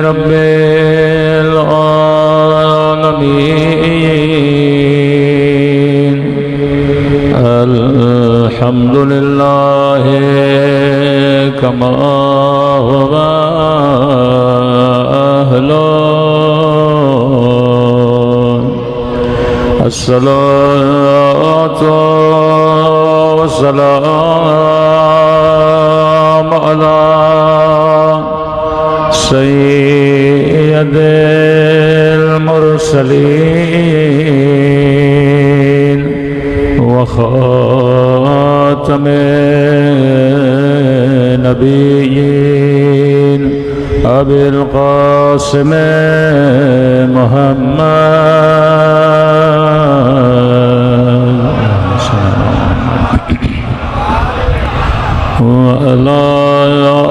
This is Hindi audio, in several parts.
रब्बिल आलमीन। अल्हम्दुलिल्लाहि कमा हुवा अहलो। अस्सलातु वस्सलामु अला सय्यदिल मुरसलीन व खातमिन नबिय्यीन अबिल क़ासिम मुहम्मद व अला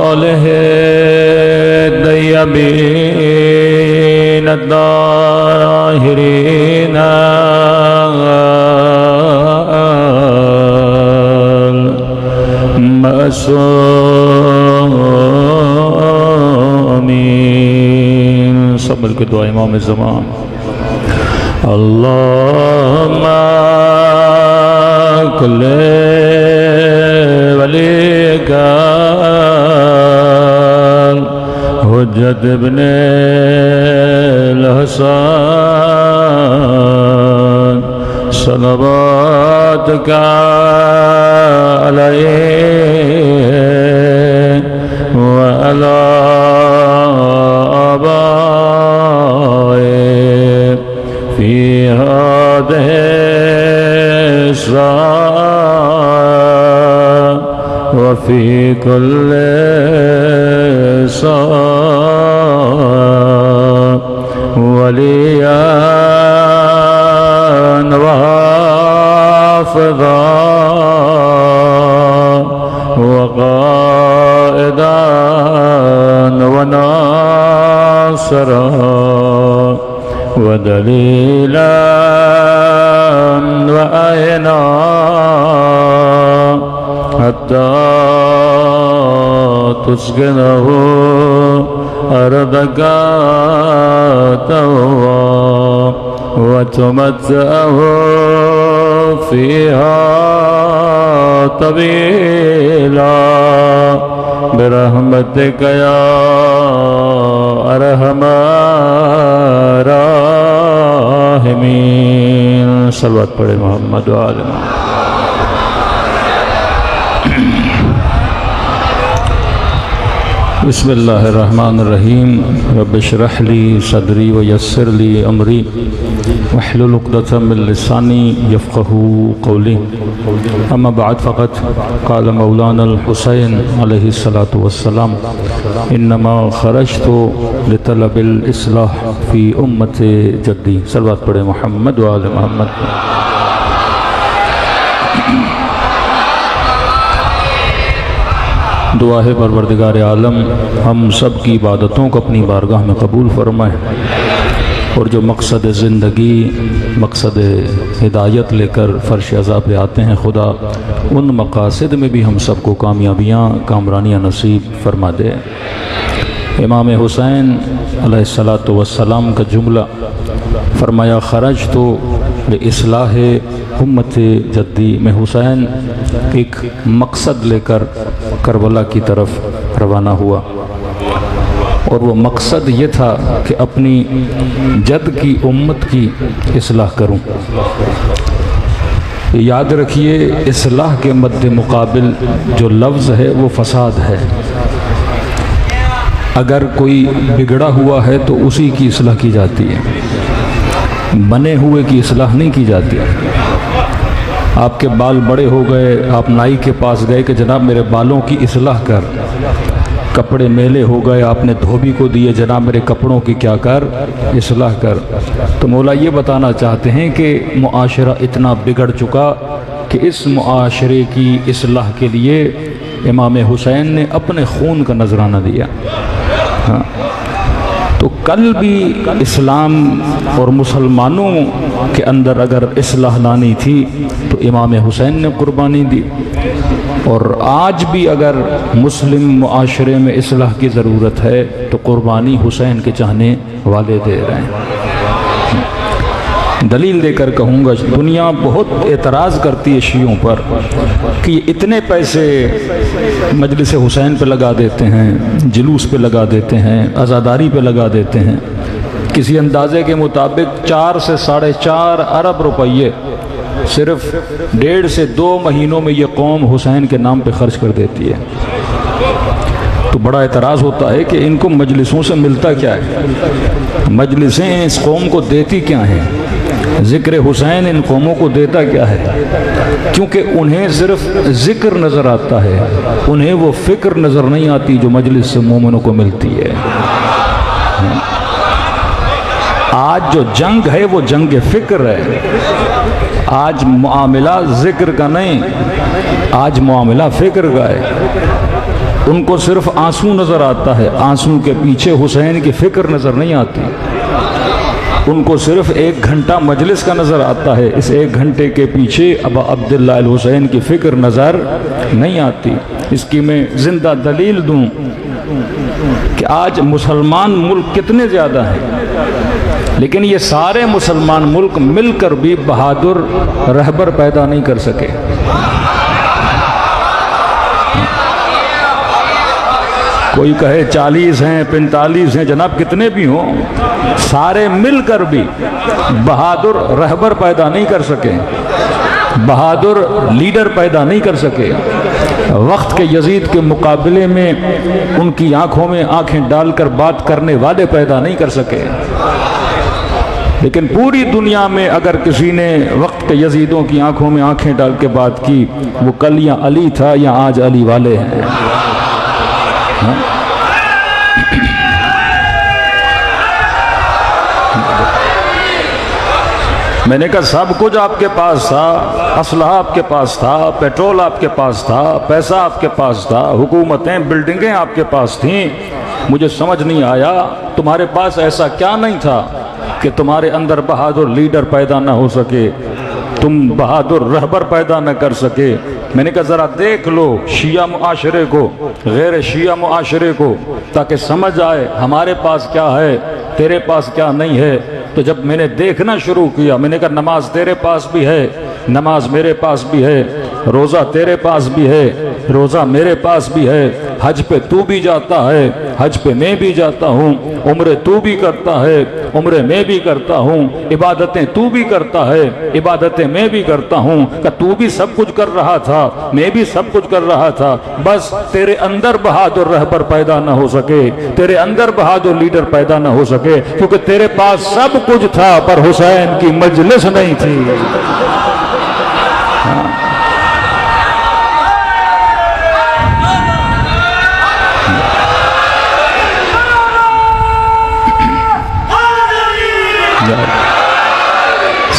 आलिहि तय्यबीन अत्ताहिरीन मअसूमीन। सब मिलकर दुआ इमाम ज़मान। अल्लाहुम्मा कुल्ले वलीका हुज्जत इब्ने हसन सलवातुका अलैहि व अला आबाए फी हादिहि व फी कुल्ली वलियान व हाफ़िज़ा व क़ाइदान व नासिरा व दलीलान व अयना हत्ता तुस्किनहु अर्दका तवा व तुमत्तअहु फ़ीहा तवीला बिरहमतिका या अरहमर राहिमीन। सल्लल्लाहु पढ़े मोहम्मद व आले मोहम्मद। बिस्मिल्लाहिर्रहमानिर्रहीम। रब्बि इश्रह ली सदरी व यस्सिर ली अमरी वहलुल उक़दतम मिन लिसानी यफ़क़हू क़ौली। अम्मा बअद फ़क़द क़ाल मौलाना अल हुसैन अलैहिस्सलातु वस्सलाम इन्नमा ख़रजतु लितलबिल इस्लाह फ़ी उम्मति जद्दी। सल्लल्लाहु पढ़े मोहम्मद व आले मोहम्मद। दुआ है परवरदिगार आलम हम सब की इबादतों को अपनी बारगाह में कबूल फरमाए और जो मकसद ज़िंदगी मकसद हिदायत लेकर फ़र्श अज़ा पे आते हैं खुदा उन मकासद में भी हम सबको कामयाबियाँ कामरानियाँ नसीब फरमा दे। इमाम हुसैन अलैहिस्सलातु वस्सलाम का जुमला फरमाया खरज तो इस्लाह उम्मत जद्दी में हुसैन एक मकसद लेकर करबला की तरफ रवाना हुआ और वो मकसद ये था कि अपनी जद की उम्मत की इस्लाह करूं। याद रखिए इस्लाह के मद्दे मुकाबिल जो लफ्ज़ है वो फ़साद है। अगर कोई बिगड़ा हुआ है तो उसी की इस्लाह की जाती है, बने हुए की इस्लाह नहीं की जाती। आपके बाल बड़े हो गए, आप नाई के पास गए कि जनाब मेरे बालों की इस्लाह कर। कपड़े मेले हो गए, आपने धोबी को दिए, जनाब मेरे कपड़ों की क्या कर, इस्लाह कर। तो मौला ये बताना चाहते हैं कि मुआशरा इतना बिगड़ चुका कि इस मुआशरे की इस्लाह के लिए इमाम हुसैन ने अपने खून का नजराना दिया। हाँ, तो कल भी इस्लाम और मुसलमानों के अंदर अगर इस्लाह लानी थी तो इमाम हुसैन ने कुर्बानी दी। और आज भी अगर मुस्लिम मुआशरे में इस्लाह की ज़रूरत है तो कुर्बानी हुसैन के चाहने वाले दे रहे हैं। दलील देकर कहूँगा, दुनिया बहुत एतराज़ करती है शियों पर कि इतने पैसे मजलिस हुसैन पे लगा देते हैं, जुलूस पे लगा देते हैं, आज़ादारी पे लगा देते हैं। किसी अंदाजे के मुताबिक 4 से 4.5 अरब रुपये सिर्फ 1.5 से 2 महीनों में ये कौम हुसैन के नाम पे खर्च कर देती है। तो बड़ा एतराज़ होता है कि इनको मजलिसों से मिलता क्या है, मजलिसें इस कौम को देती क्या हैं, ज़िक्र हुसैन इन कौमों को देता क्या है? क्योंकि उन्हें सिर्फ ज़िक्र नज़र आता है, उन्हें वो फ़िक्र नज़र नहीं आती जो मजलिस से मोमिनों को मिलती है। आज जो जंग है वो जंग फ़िक्र है। आज मामला ज़िक्र का नहीं, आज मामला फ़िक्र का है। उनको सिर्फ आंसू नज़र आता है, आंसू के पीछे हुसैन की फ़िक्र नज़र नहीं आती। उनको सिर्फ 1 घंटा मजलिस का नज़र आता है, इस 1 घंटे के पीछे अबा अब्दुल्लाह अल हुसैन की फ़िक्र नज़र नहीं आती। इसकी मैं ज़िंदा दलील दूँ कि आज मुसलमान मुल्क कितने ज़्यादा हैं, लेकिन ये सारे मुसलमान मुल्क मिलकर भी बहादुर रहबर पैदा नहीं कर सके। कोई कहे 40 हैं, 45 हैं, जनाब कितने भी हों, सारे मिलकर भी बहादुर रहबर पैदा नहीं कर सके, बहादुर लीडर पैदा नहीं कर सके। वक्त के यजीद के मुकाबले में उनकी आंखों में आंखें डालकर बात करने वाले पैदा नहीं कर सके। लेकिन पूरी दुनिया में अगर किसी ने वक्त के यजीदों की आंखों में आंखें डाल के बात की, वो कल या अली था या आज अली वाले हैं। मैंने कहा सब कुछ आपके पास था, असलहा आपके पास था, पेट्रोल आपके पास था, पैसा आपके पास था, हुकूमतें बिल्डिंगें आपके पास थीं। मुझे समझ नहीं आया तुम्हारे पास ऐसा क्या नहीं था कि तुम्हारे अंदर बहादुर लीडर पैदा ना हो सके, तुम बहादुर रहबर पैदा न कर सके। मैंने कहा ज़रा देख लो शिया मुआशरे को, गैर शिया मुआशरे को, ताकि समझ आए हमारे पास क्या है, तेरे पास क्या नहीं है। तो जब मैंने देखना शुरू किया, मैंने कहा नमाज तेरे पास भी है, नमाज मेरे पास भी है, रोज़ा तेरे पास भी है, रोज़ा मेरे पास भी है, हज पे तू भी जाता है, हज पे मैं भी जाता हूँ, उम्रे तू भी करता है, उम्रे मैं भी करता हूँ, इबादतें तू भी करता है, इबादतें मैं भी करता हूँ। कि तू भी सब कुछ कर रहा था, मैं भी सब कुछ कर रहा था, बस तेरे अंदर बहादुर रहबर पैदा ना हो सके, तेरे अंदर बहादुर लीडर पैदा ना हो सके, क्योंकि तेरे पास सब कुछ था पर हुसैन की मजलिस नहीं थी।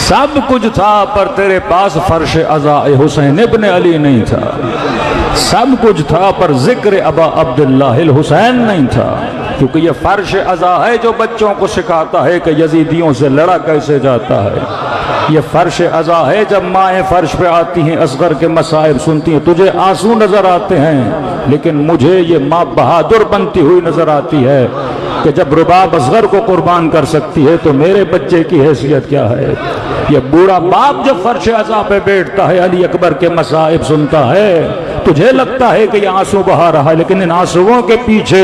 सब कुछ था पर तेरे पास फर्श अज़ा हुसैन इब्न अली नहीं था। सब कुछ था पर जिक्र अबा अब्दुल्लाह अल हुसैन नहीं था, क्योंकि ये फर्श अज़ा है जो बच्चों को सिखाता है कि यजीदियों से लड़ा कैसे जाता है। ये फर्श अज़ा है जब माएँ फर्श पे आती हैं, असगर के मसाइब सुनती हैं, तुझे आंसू नजर आते हैं, लेकिन मुझे ये माँ बहादुर बनती हुई नजर आती है कि जब रुबाब असगर को कुर्बान कर सकती है तो मेरे बच्चे की हैसियत क्या है। ये बूढ़ा बाप जब फर्श अज़ा पे बैठता है, अली अकबर के मसाइब सुनता है, तुझे लगता है कि ये आंसू बहा रहा है, लेकिन इन आंसुओं के पीछे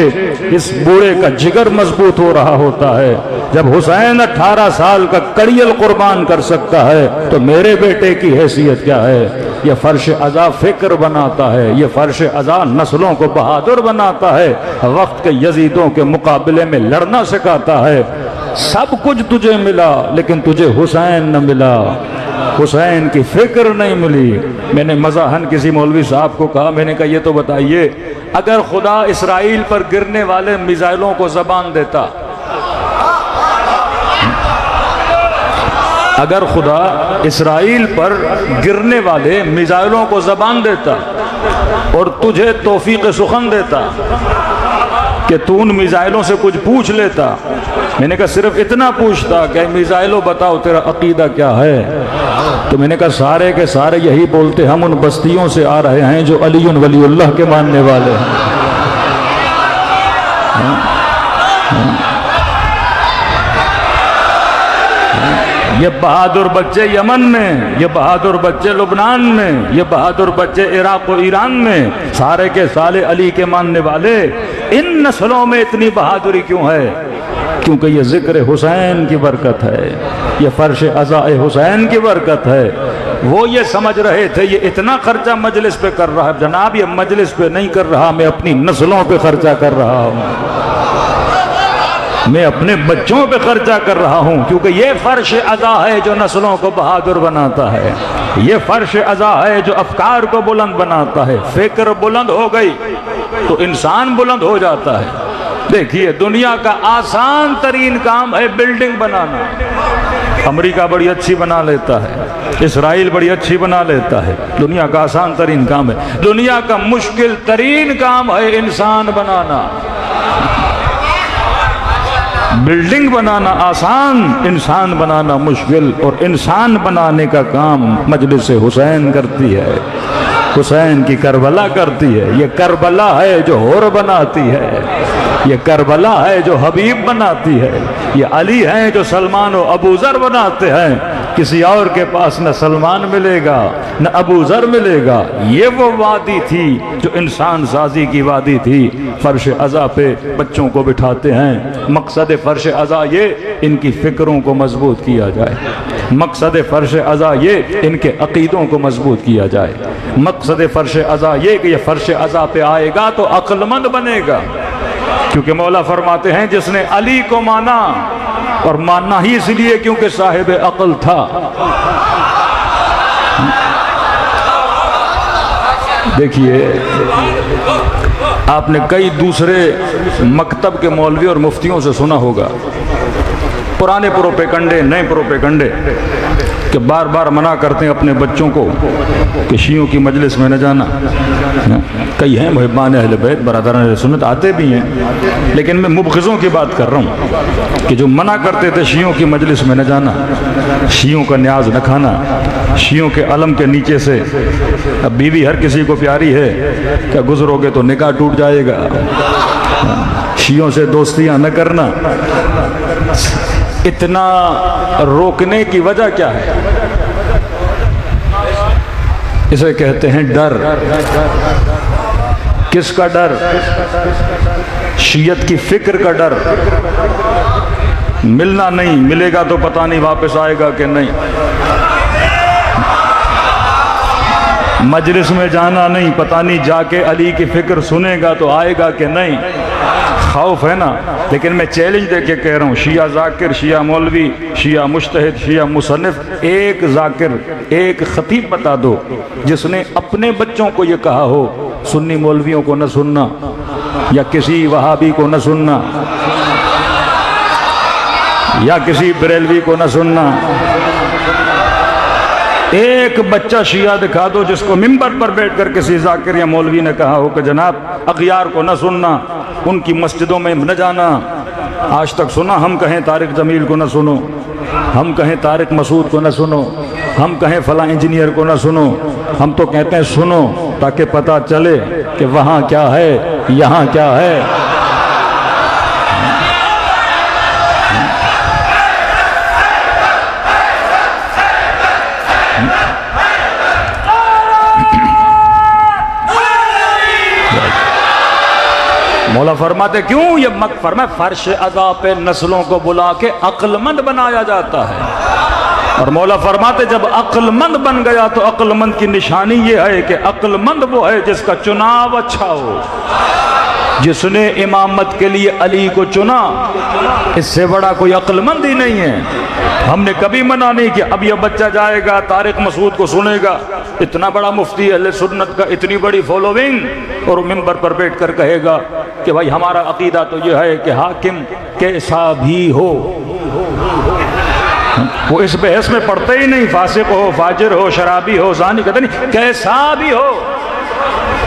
इस बूढ़े का जिगर मजबूत हो रहा होता है। जब हुसैन 18 साल का कड़ियल कुर्बान कर सकता है तो मेरे बेटे की हैसियत क्या है। ये फर्श अज़ा फिक्र बनाता है, ये फर्श अज़ा नस्लों को बहादुर बनाता है, वक्त के यजीदों के मुकाबले में लड़ना सिखाता है। सब कुछ तुझे मिला लेकिन तुझे हुसैन न मिला, हुसैन की फिक्र नहीं मिली। मैंने मज़ाहन किसी मौलवी साहब को कहा, मैंने कहा ये तो बताइए, अगर खुदा इसराइल पर गिरने वाले मिसाइलों को ज़बान देता, अगर खुदा इसराइल पर गिरने वाले मिसाइलों को ज़बान देता और तुझे तौफीक सुखन देता कि तू उन मिसाइलों से कुछ पूछ लेता, मैंने कहा सिर्फ इतना पूछता कि मिसाइलो बताओ तेरा अकीदा क्या है, तो मैंने कहा सारे के सारे यही बोलते हम उन बस्तियों से आ रहे हैं जो अली वलीउल्लाह के मानने वाले हैं। ये बहादुर बच्चे यमन में, ये बहादुर बच्चे लुबनान में, ये बहादुर बच्चे इराक और ईरान में, सारे के सारे अली के मानने वाले। इन नस्लों में इतनी बहादुरी क्यों है? क्योंकि ये जिक्र हुसैन की बरकत है, ये फर्श अज़ाए हुसैन की बरकत है। वो ये समझ रहे थे ये इतना खर्चा मजलिस पे कर रहा है, जनाब ये मजलिस पे नहीं कर रहा, मैं अपनी नस्लों पे खर्चा कर रहा हूँ, मैं अपने बच्चों पे खर्चा कर रहा हूँ। क्योंकि ये फर्श अज़ा है जो नस्लों को बहादुर बनाता है, ये फर्श अज़ा है जो अफकार को बुलंद बनाता है। फिक्र बुलंद हो गई तो इंसान बुलंद हो जाता है। देखिए दुनिया का आसान तरीन काम है बिल्डिंग बनाना। अमेरिका बड़ी अच्छी बना लेता है, इसराइल बड़ी अच्छी बना लेता है, दुनिया का आसान तरीन काम है। दुनिया का मुश्किल तरीन काम है इंसान बनाना। बिल्डिंग बनाना आसान, इंसान बनाना मुश्किल। और इंसान बनाने का काम मजलिस हुसैन करती है, हुसैन की करबला करती है। ये करबला है जो होर बनाती है, ये करबला है जो हबीब बनाती है, ये अली है जो सलमान और अबू ज़र बनाते हैं। किसी और के पास न सलमान मिलेगा न अबू ज़र मिलेगा। ये वो वादी थी जो इंसान साजी की वादी थी। फर्श अज़ा पे बच्चों को बिठाते हैं, मकसद फर्श अज़ा ये इनकी फ़िक्रों को मजबूत किया जाए, मकसद फर्श अज़ा ये इनके अकीदों को मजबूत किया जाए, मकसद फर्श अज़ा ये कि ये फर्श अज़ा पे आएगा तो अक्लमंद बनेगा। क्योंकि मौला फरमाते हैं जिसने अली को माना, और मानना ही इसलिए क्योंकि साहिब अक्ल था। देखिए आपने कई दूसरे मकतब के मौलवी और मुफ्तियों से सुना होगा, पुराने प्रोपेगंडे नए प्रोपेगंडे कि बार बार मना करते हैं अपने बच्चों को कि शियों की मजलिस में न जाना। कई हैं मुहिब्बान अहले बैत बरादरान सुन्नत आते भी हैं, लेकिन मैं मुबग़िज़ों की बात कर रहा हूँ कि जो मना करते थे शियों की मजलिस में न जाना, शियों का न्याज न खाना, शियों के अलम के नीचे से। अब बीवी हर किसी को प्यारी है, क्या गुजरोगे तो निकाह टूट जाएगा। शियों से दोस्तियाँ न करना। इतना रोकने की वजह क्या है? इसे कहते हैं डर। किसका डर? शियत की फिक्र का डर। मिलना नहीं, मिलेगा तो पता नहीं वापस आएगा कि नहीं। मजलिस में जाना नहीं, पता नहीं जाके अली की फिक्र सुनेगा तो आएगा कि नहीं। खौफ है ना। लेकिन मैं चैलेंज देके कह रहा हूँ, शिया जाकिर, शिया मौलवी, शिया मुज्तहिद, शिया मुसन्निफ, एक जाकिर, एक खतीब बता दो जिसने अपने बच्चों को ये कहा हो सुन्नी मौलवियों को न सुनना या किसी वहाबी को न सुनना या किसी बरेलवी को न सुनना। एक बच्चा शिया दिखा दो जिसको मिंबर पर बैठकर किसी जाकिर या मौलवी ने कहा हो कि जनाब अगियार को न सुनना, उनकी मस्जिदों में न जाना। आज तक सुना? हम कहें तारिक जमील को न सुनो, हम कहें तारिक मसूद को न सुनो, हम कहें फला इंजीनियर को न सुनो। हम तो कहते हैं सुनो ताकि पता चले कि वहाँ क्या है, यहाँ क्या है। मौला फरमाते क्यों ये मक फरमाए फर्श अज़ा पे नस्लों को बुला के अक्लमंद बनाया जाता है। और मौला फरमाते जब अक्लमंद बन गया तो अक्लमंद की निशानी ये है कि अक्लमंद वो है जिसका चुनाव अच्छा हो, जिसने इमामत के लिए अली को चुना। इससे बड़ा कोई अक्लमंद ही नहीं है। हमने कभी मना नहीं किया अब यह बच्चा जाएगा तारिक मसूद को सुनेगा। इतना बड़ा मुफ्ती अहले सुन्नत का, इतनी बड़ी फॉलोइंग, और मिंबर पर बैठ कर कहेगा कि भाई हमारा अकीदा तो यह है कि हाकिम कैसा भी हो। वो इस बहस में पढ़ते ही नहीं, फासिक हो, फाजिर हो, शराबी हो, जानी, कहते नहीं कैसा भी हो।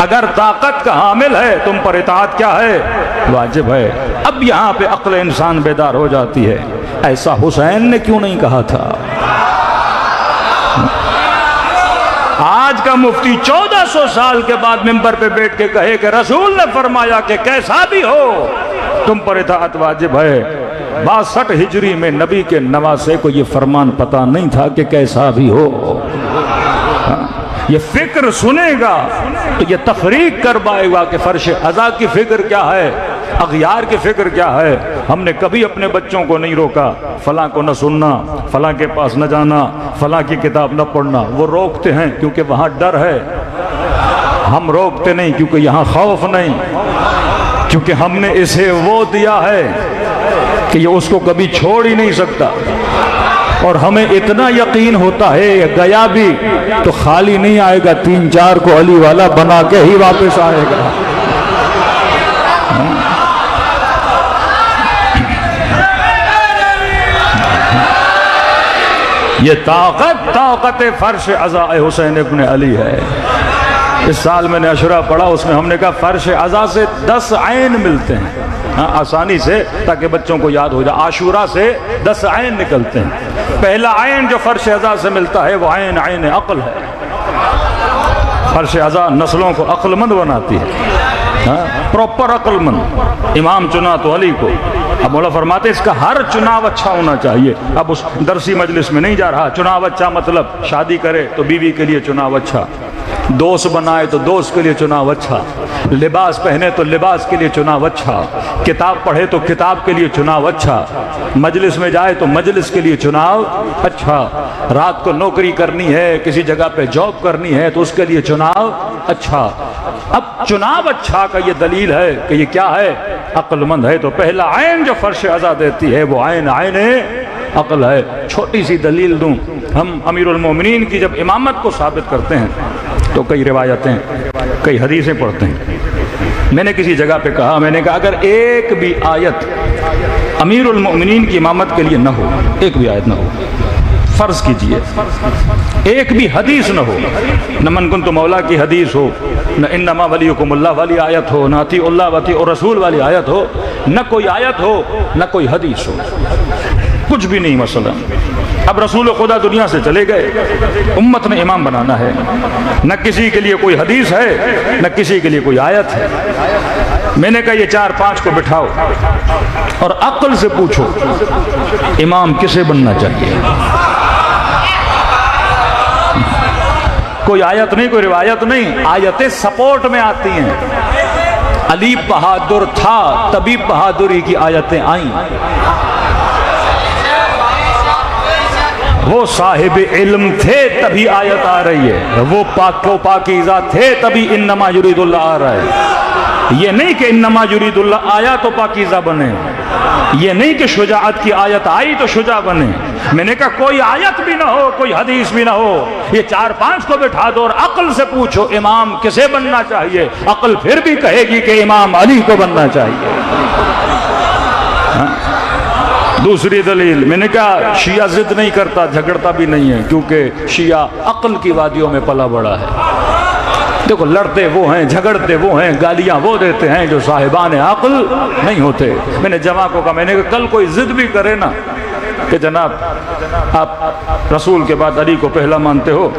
अगर ताकत का हामिल है तुम पर इताअत क्या है? वाजिब है। अब यहाँ पे अक्ल इंसान बेदार हो जाती है, ऐसा हुसैन ने क्यों नहीं कहा था? आज का मुफ्ती 1400 साल के बाद मिंबर पे बैठ के कहे कि रसूल ने फरमाया कि कैसा भी हो तुम पर इताअत वाजिब है। 62 हिजरी में नबी के नवासे को ये फरमान पता नहीं था कि कैसा भी हो। ये फिक्र सुनेगा तो ये तफरीक कर पाएगा कि फर्श अज़ा की फिक्र क्या है, अग़यार की फिक्र क्या है। हमने कभी अपने बच्चों को नहीं रोका फलां को न सुनना, फलां के पास न जाना, फलां की किताब न पढ़ना। वो रोकते हैं क्योंकि वहाँ डर है, हम रोकते नहीं क्योंकि यहाँ खौफ नहीं, क्योंकि हमने इसे वो दिया है कि ये उसको कभी छोड़ ही नहीं सकता। और हमें इतना यकीन होता है ये गया भी तो खाली नहीं आएगा, 3-4 को अली वाला बना के ही वापस आएगा। ये ताकत फर्श अज़ा हुसैन इब्न अली है। इस साल मैंने अशरा पढ़ा, उसमें हमने कहा फर्श अज़ा से 10 आयन मिलते हैं, हाँ, आसानी से, ताकि बच्चों को याद हो जाए। आशूरा से 10 आयन निकलते हैं। पहला आयन जो फर्श अज़ा से मिलता है वो आयन अक्ल है। फर्श अज़ा नस्लों को अक्लमंद बनाती है, हाँ, प्रॉपर अक्लमंद। इमाम चुना तो अली को। अब मौला फरमाते इसका हर चुनाव अच्छा होना चाहिए। अब उस दरसी मजलिस में नहीं जा रहा। चुनाव अच्छा मतलब शादी करे तो बीवी के लिए चुनाव अच्छा, दोस्त बनाए तो दोस्त के लिए चुनाव अच्छा, लिबास पहने तो लिबास के लिए चुनाव अच्छा, किताब पढ़े तो किताब के लिए चुनाव अच्छा, मजलिस में जाए तो मजलिस के लिए चुनाव अच्छा, रात को नौकरी करनी है, किसी जगह पे जॉब करनी है तो उसके लिए चुनाव अच्छा। अब चुनाव अच्छा का ये दलील है कि ये क्या है, अक्लमंद है। तो पहला आयन जो फर्श अज़ा देती है वो आयन अक्ल है। छोटी सी दलील दूं, हम अमीरुल मोमिनीन की जब इमामत को साबित करते हैं तो कई रिवायतें, कई हदीसें पढ़ते हैं। मैंने किसी जगह पे कहा, मैंने कहा अगर एक भी आयत अमीरुल मोमिनीन की इमामत के लिए न हो, एक भी आयत न हो, फर्ज कीजिए एक भी हदीस न हो, न मन कुन्तु मौला की हदीस हो, न इन्नमा वलियुकुमुल्लाह वाली आयत हो, न अतीउल्लाह व अतीउर रसूल वाली आयत हो, न कोई आयत हो, न कोई हदीस हो, कुछ भी नहीं मसला। अब रसूल खुदा दुनिया से चले गए, उम्मत ने इमाम बनाना है, न किसी के लिए कोई हदीस है न किसी के लिए कोई आयत है। मैंने कहा ये 4-5 को बिठाओ और अक्ल से पूछो इमाम किसे बनना चाहिए। कोई आयत नहीं, कोई रिवायत नहीं, आयतें सपोर्ट में आती हैं। अली बहादुर था तभी बहादुरी की आयतें आईं। वो साहिब इल्म थे तभी आयत आ रही है, वो पाकीज़ा थे तभी इन्नमा युरीदुल्लाह आ रहा है। ये नहीं कि इन्नमा युरीदुल्लाह आया तो पाकीज़ा बने, ये नहीं कि शुजाअत की आयत आई तो शुजा बने। मैंने कहा कोई आयत भी ना हो, कोई हदीस भी ना हो, ये 4-5 को बिठा दो और अक्ल से पूछो इमाम किसे बनना चाहिए। अक्ल फिर भी कहेगी कि इमाम अली को बनना चाहिए। हाँ? दूसरी दलील, मैंने कहा शिया जिद नहीं करता, झगड़ता भी नहीं है, क्योंकि शिया अक्ल की वादियों में पला बड़ा है। देखो लड़ते वो हैं, झगड़ते वो हैं, गालियां वो देते हैं जो साहिबान अक्ल नहीं होते। मैंने जमा को कहा, मैंने कहा कल कोई जिद भी करे ना कि जनाब आप रसूल के बाद अली को पहला मानते हो,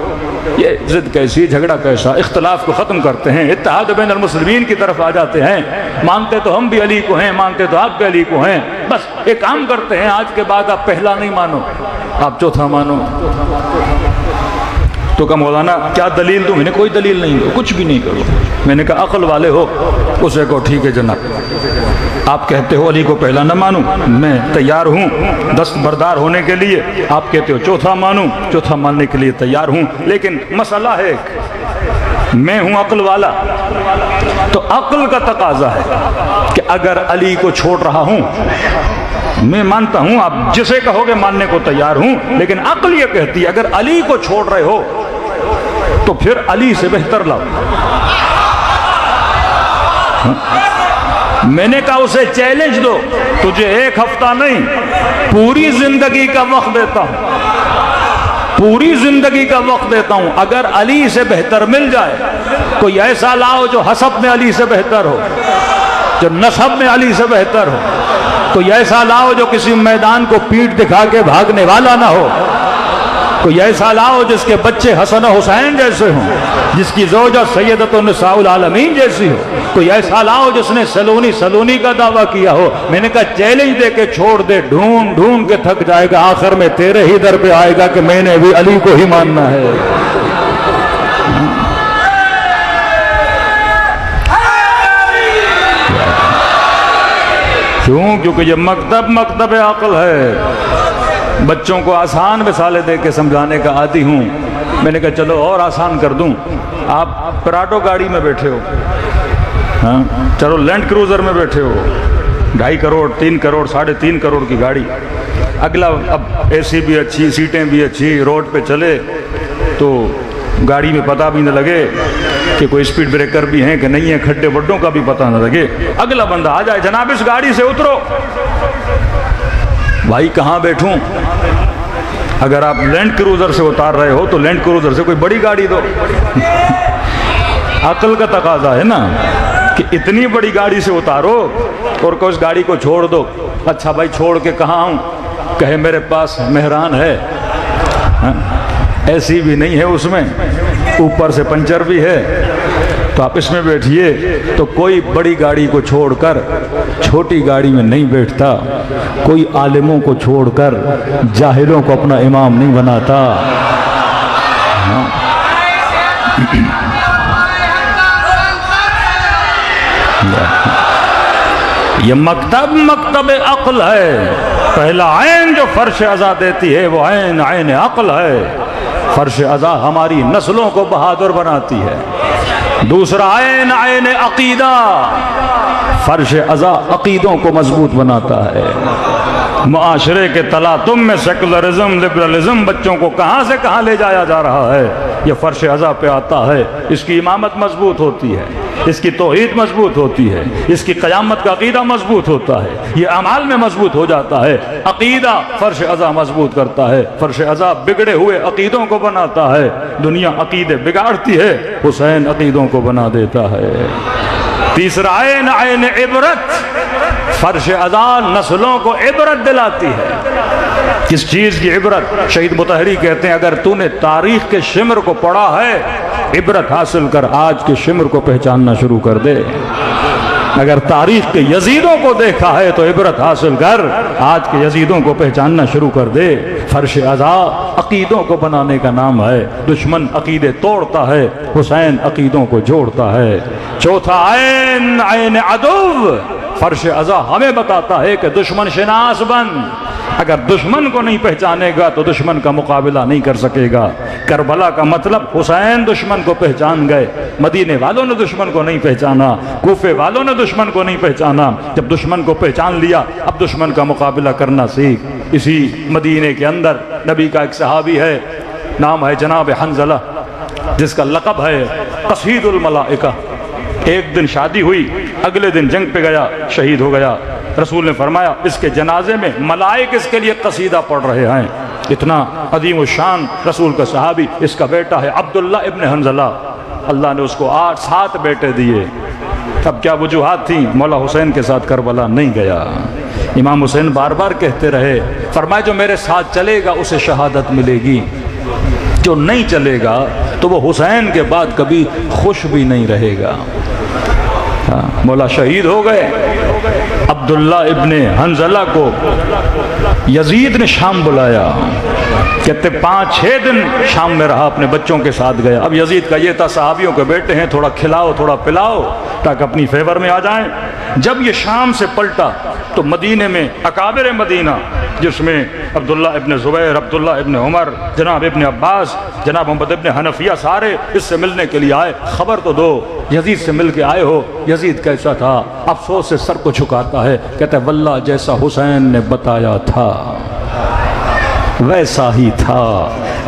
ये जिद कैसी, झगड़ा कैसा, इख्तलाफ को ख़त्म करते हैं, इत्तेहाद बैन अल मुस्लिमीन की तरफ आ जाते हैं। मानते तो हम भी अली को हैं, मानते तो आप भी अली को हैं, बस एक काम करते हैं, आज के बाद आप पहला नहीं मानो, आप चौथा मानो। तो कहा मौलाना क्या दलील दूँ? मैंने कोई दलील नहीं दो, कुछ भी नहीं करो। मैंने कहा अक्ल वाले हो उसे को ठीक है जनाब, आप कहते हो अली को पहला न मानूं, मैं तैयार हूँ दस्तबरदार होने के लिए। आप कहते हो चौथा मानूं, चौथा मानने के लिए तैयार हूँ। लेकिन मसला है मैं हूँ अक्ल वाला, तो अक्ल का तकाजा है कि अगर अली को छोड़ रहा हूँ, मैं मानता हूँ आप जिसे कहोगे मानने को तैयार हूँ, लेकिन अक्ल ये कहती है अगर अली को छोड़ रहे हो तो फिर अली से बेहतर लाओ। मैंने कहा उसे चैलेंज दो, तुझे 1 हफ्ता नहीं पूरी जिंदगी का वक्त देता हूं, पूरी जिंदगी का वक्त देता हूं। अगर अली से बेहतर मिल जाए, कोई ऐसा लाओ जो हसब में अली से बेहतर हो, जो नसब में अली से बेहतर हो। कोई ऐसा लाओ जो किसी मैदान को पीठ दिखा के भागने वाला ना हो। कोई ऐसा लाओ जिसके बच्चे हसन हुसैन जैसे हों, जिसकी ज़ौजा सैयदतुन निसाउल आलमीन जैसी हो। कोई ऐसा लाओ जिसने सलोनी का दावा किया हो। मैंने कहा चैलेंज दे के छोड़ दे, ढूंढ ढूंढ के थक जाएगा, आखिर में तेरे ही दर पे आएगा कि मैंने भी अली को ही मानना है। क्यों? क्योंकि ये मकतब अक़ल है। बच्चों को आसान मिसालें दे के समझाने का आदी हूँ। मैंने कहा चलो और आसान कर दूँ। आप पराटो गाड़ी में बैठे हो, हाँ, चलो लैंड क्रूज़र में बैठे हो, 2.5 करोड़ 3 करोड़ 3.5 करोड़ की गाड़ी। अगला अब एसी भी अच्छी, सीटें भी अच्छी, रोड पे चले तो गाड़ी में पता भी न लगे कि कोई स्पीड ब्रेकर भी हैं कि नहीं है, खड्डे वड्डों का भी पता न लगे। अगला बंदा आ जाए, जनाब इस गाड़ी से उतरो। भाई कहाँ बैठूं? अगर आप लैंड क्रूज़र से उतार रहे हो तो लैंड क्रूज़र से कोई बड़ी गाड़ी दो। अकल का तकाजा है ना कि इतनी बड़ी गाड़ी से उतारो और कोई उस गाड़ी को छोड़ दो। अच्छा भाई छोड़ के कहाँ आऊँ? कहे मेरे पास मेहरान है, ऐसी भी नहीं है उसमें, ऊपर से पंचर भी है, तो आप इसमें बैठिए। तो कोई बड़ी गाड़ी को छोड़कर छोटी गाड़ी में नहीं बैठता। कोई आलिमों को छोड़कर जाहिलों को अपना इमाम नहीं बनाता। ये मकतब अक्ल है। पहला आयन जो फर्श अज़ा देती है वो आयन अक्ल है। फर्श अज़ा हमारी नस्लों को बहादुर बनाती है। दूसरा आयन अकीदा, फर्श अज़ा अकीदों को मजबूत बनाता है। मुआशरे के तलातुम में सेकुलरिज्म लिबरलिज्म बच्चों को कहाँ से कहाँ ले जाया जा रहा है, यह फर्श अज़ा पे आता है। इसकी इमामत मजबूत होती है, इसकी तौहीद मजबूत होती है, इसकी क़यामत का अकीदा मजबूत होता है, ये अमाल में मजबूत हो जाता है। अकीदा फर्श अज़ा मजबूत करता है। फर्श अज़ा बिगड़े हुए अकीदों को बनाता है। दुनिया अकीदे बिगाड़ती है, हुसैन अकीदों को बना देता है। तीसरा आयन इबरत, फर्श अज़ा नस्लों को इबरत दिलाती है। किस चीज़ की इबरत? शहीद मुतहरी कहते हैं अगर तूने तारीख के शिमर को पढ़ा है, इबरत हासिल कर, आज के शिमर को पहचानना शुरू कर दे। अगर तारीख के यजीदों को देखा है तो इबरत हासिल कर, आज के यजीदों को पहचानना शुरू कर दे। फर्श अज़ा अकीदों को बनाने का नाम है। दुश्मन अकीदे तोड़ता है, हुसैन अकीदों को जोड़ता है। चौथा आयन अदुव, फर्श अज़ा हमें बताता है कि दुश्मन शिनास बन। अगर दुश्मन को नहीं पहचानेगा तो दुश्मन का मुकाबला नहीं कर सकेगा। करबला का मतलब हुसैन दुश्मन को पहचान गए। मदीने वालों ने दुश्मन को नहीं पहचाना, कूफे वालों ने दुश्मन को नहीं पहचाना। जब दुश्मन को पहचान लिया, अब दुश्मन का मुकाबला करना सीख। इसी मदीने के अंदर नबी का एक सहाबी है, नाम है जनाब हंजला, जिसका लक़ब है कसीदुल मलाइका। एक दिन शादी हुई, अगले दिन जंग पे गया, शहीद हो गया। रसूल ने फरमाया इसके जनाजे में मलाइक इसके लिए कसीदा पढ़ रहे हैं। इतना अदीम शान रसूल का सहाबी। इसका बेटा है अब्दुल्ला इब्न हंजला। अल्लाह ने उसको 7 बेटे दिए। अब क्या वजूहात थी? मौला हुसैन के साथ करबला नहीं गया। इमाम हुसैन बार बार कहते रहे, फरमाया जो मेरे साथ चलेगा उसे शहादत मिलेगी, जो नहीं चलेगा तो वो हुसैन के बाद कभी खुश भी नहीं रहेगा। हाँ, मौला शहीद हो गए। अब्दुल्ला इब्ने हंजला को यजीद ने शाम बुलाया। कहते 5-6 दिन शाम में रहा, अपने बच्चों के साथ गया। अब यजीद का ये था सहाबियों के बेटे हैं, थोड़ा खिलाओ थोड़ा पिलाओ ताकि अपनी फेवर में आ जाएं। जब ये शाम से पलटा तो मदीने में अकाबिर मदीना, जिसमें अब्दुल्ला इब्ने ज़ुबैर, अब्दुल्ला इब्ने उमर, जनाब इब्ने अब्बास, जनाब मोहम्मद इब्ने हनफिया, सारे इससे मिलने के लिए आए। खबर तो दो, यजीद से मिल के आए हो। यजीद कैसा था? अफसोस से सर को झुकाता है, कहता है वल्लाह जैसा हुसैन ने बताया था वैसा ही था।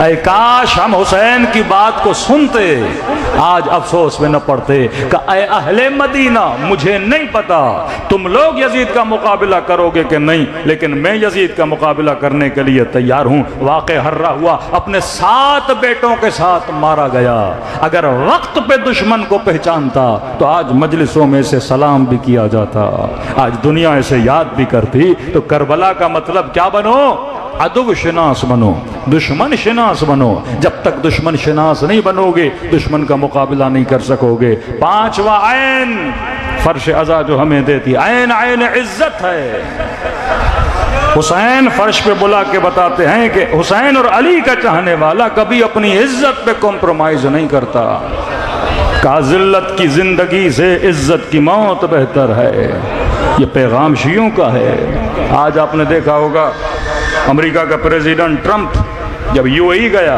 ऐ काश हम हुसैन की बात को सुनते आज अफसोस में न पड़ते कि ऐ अहले मदीना, मुझे नहीं पता तुम लोग यजीद का मुकाबला करोगे कि नहीं, लेकिन मैं यजीद का मुकाबला करने के लिए तैयार हूँ। वाक़े हर्रा हुआ, अपने 7 बेटों के साथ मारा गया। अगर वक्त पे दुश्मन को पहचानता तो आज मजलिसों में से सलाम भी किया जाता, आज दुनिया इसे याद भी करती। तो करबला का मतलब क्या बनो? अदुव शिनास बनो, दुश्मन शिनास बनो। जब तक दुश्मन शिनास नहीं बनोगे दुश्मन का मुकाबला नहीं कर सकोगे। 5वां ऐन फर्श अज़ा जो हमें देती, ऐन ऐन इज्जत है। हुसैन फर्श पे बुला के बताते हैं कि हुसैन और अली का चाहने वाला कभी अपनी इज्जत पे कॉम्प्रोमाइज नहीं करता। का जिल्लत की जिंदगी से इज्जत की मौत बेहतर है। ये पैगाम शियों का है। आज आपने देखा होगा अमेरिका का प्रेसिडेंट ट्रंप जब यूएई गया,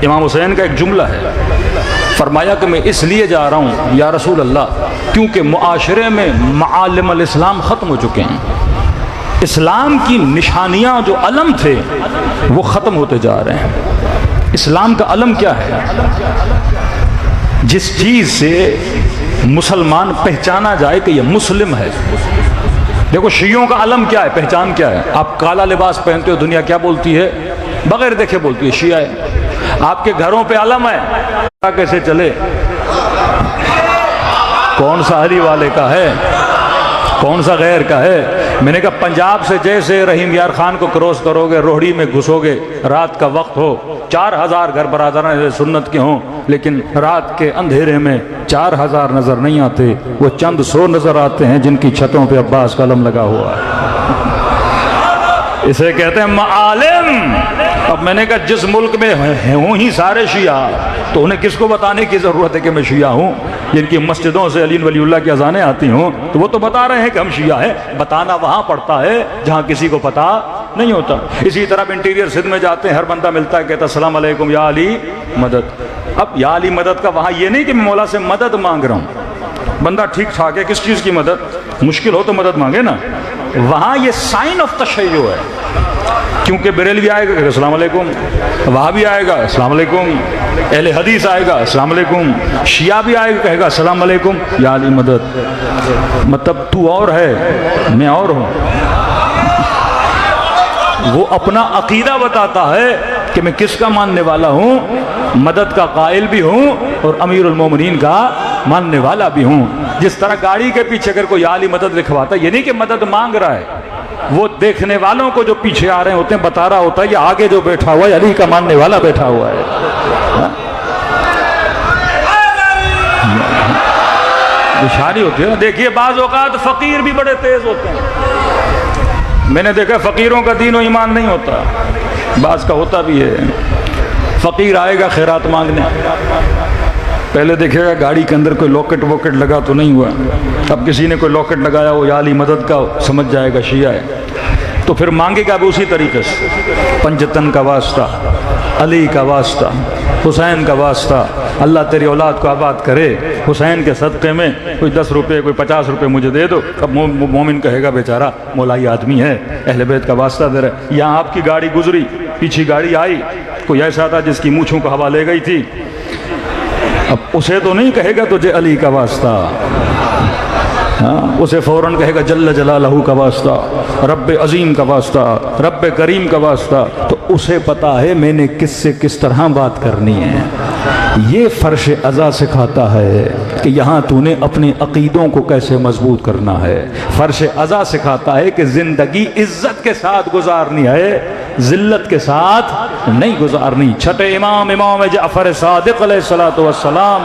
इमाम हुसैन का एक जुमला है, फरमाया कि मैं इसलिए जा रहा हूँ या रसूल अल्लाह क्योंकि मुआशरे में मालिम अल इस्लाम ख़त्म हो चुके हैं। इस्लाम की निशानियाँ जो अलम थे वो ख़त्म होते जा रहे हैं। इस्लाम का अलम क्या है? जिस चीज़ से मुसलमान पहचाना जाए कि यह मुस्लिम है। देखो शियों का अलम क्या है, पहचान क्या है? आप काला लिबास पहनते हो, दुनिया क्या बोलती है? बगैर देखे बोलती है शिया है। आपके घरों पे अलम है, कैसे चले? कौन सा अली वाले का है, कौन सा गैर का है? मैंने कहा पंजाब से जैसे रहीम यार खान को क्रॉस करोगे, रोहड़ी में घुसोगे, रात का वक्त हो, 4000 घर बरादरान सुन्नत के हों, लेकिन रात के अंधेरे में 4000 नजर नहीं आते, वो चंद 100 नजर आते हैं जिनकी छतों पे अब्बास का अलम लगा हुआ है। इसे कहते हैं मालिम। अब मैंने कहा जिस मुल्क में हूँ ही सारे शिया, तो उन्हें किसको बताने की जरूरत है कि मैं शिया हूँ? जिनकी मस्जिदों से अली वलीउल्लाह की अज़ानें आती हों तो वो तो बता रहे हैं कि हम शिया हैं। बताना वहाँ पड़ता है जहाँ किसी को पता नहीं होता। इसी तरह इंटीरियर सिंध में जाते हैं, हर बंदा मिलता है, कहता अस्सलाम वालेकुम या अली मदद। अब या अली मदद का वहाँ ये नहीं कि मैं मौला से मदद मांग रहा हूँ। बंदा ठीक ठाक है, किस चीज़ की मदद? मुश्किल हो तो मदद मांगे ना। वहाँ ये साइन ऑफ तशय्यो है, क्योंकि बरेलवी आएगा अस्सलाम वालेकुम, वहाबी आएगा अस्सलाम वालेकुम, अहले हदीस आएगा अस्सलाम वालेकुम, शिया भी आएगा कहेगा अस्सलाम वालेकुम या अली मदद। मतलब तू और है, मैं और हूँ। वो अपना अकीदा बताता है कि मैं किसका मानने वाला हूँ, मदद का कायल भी हूँ और अमीरुल मोमिनीन का मानने वाला भी हूँ। जिस तरह गाड़ी के पीछे अगर कोई या अली मदद लिखवाता, ये नहीं कि मदद मांग रहा है, वो देखने वालों को जो पीछे आ रहे होते हैं बता रहा होता है कि आगे जो बैठा हुआ है अली का मानने वाला बैठा हुआ है। इशारी होती है ना। देखिए बाज़ औक़ात फ़कीर भी बड़े तेज होते हैं। मैंने देखा फ़कीरों का दीन और ईमान नहीं होता, बाज़ का होता भी है। फ़कीर आएगा खैरात मांगने, पहले देखेगा गाड़ी के अंदर कोई लॉकेट वॉकेट लगा तो नहीं हुआ। अब किसी ने कोई लॉकेट लगाया, वो या अली मदद का, समझ जाएगा शिया है। तो फिर मांगेगा भी उसी तरीके से, पंजतन का वास्ता, अली का वास्ता, हुसैन का वास्ता, अल्लाह तेरी औलाद को आबाद करे, हुसैन के सदक़े में कोई 10 रुपये कोई 50 रुपये मुझे दे दो। अब मोमिन कहेगा बेचारा मौलाई आदमी है, अहले बैत का वास्ता दे रहा। यहाँ आपकी गाड़ी गुजरी, पीछे गाड़ी आई, कोई ऐसा था जिसकी मूँछों को हवा ले गई थी, अब उसे तो नहीं कहेगा तुझे अली का वास्ता, हाँ, उसे फ़ौरन कहेगा जल्ल जलालहू का वास्ता, रब अज़ीम का वास्ता, रब करीम का वास्ता। तो उसे पता है मैंने किससे किस तरह बात करनी है। ये फ़र्श अज़ा सिखाता है कि यहाँ तूने अपने अक़ीदों को कैसे मजबूत करना है। फ़र्श अज़ा सिखाता है कि ज़िंदगी इज़्ज़त के साथ गुजारनी है, ज़िल्लत के साथ नहीं गुजारनी। छठे इमाम इमाम जाफ़र सादिक़ अलैहिस्सलातु वस्सलाम,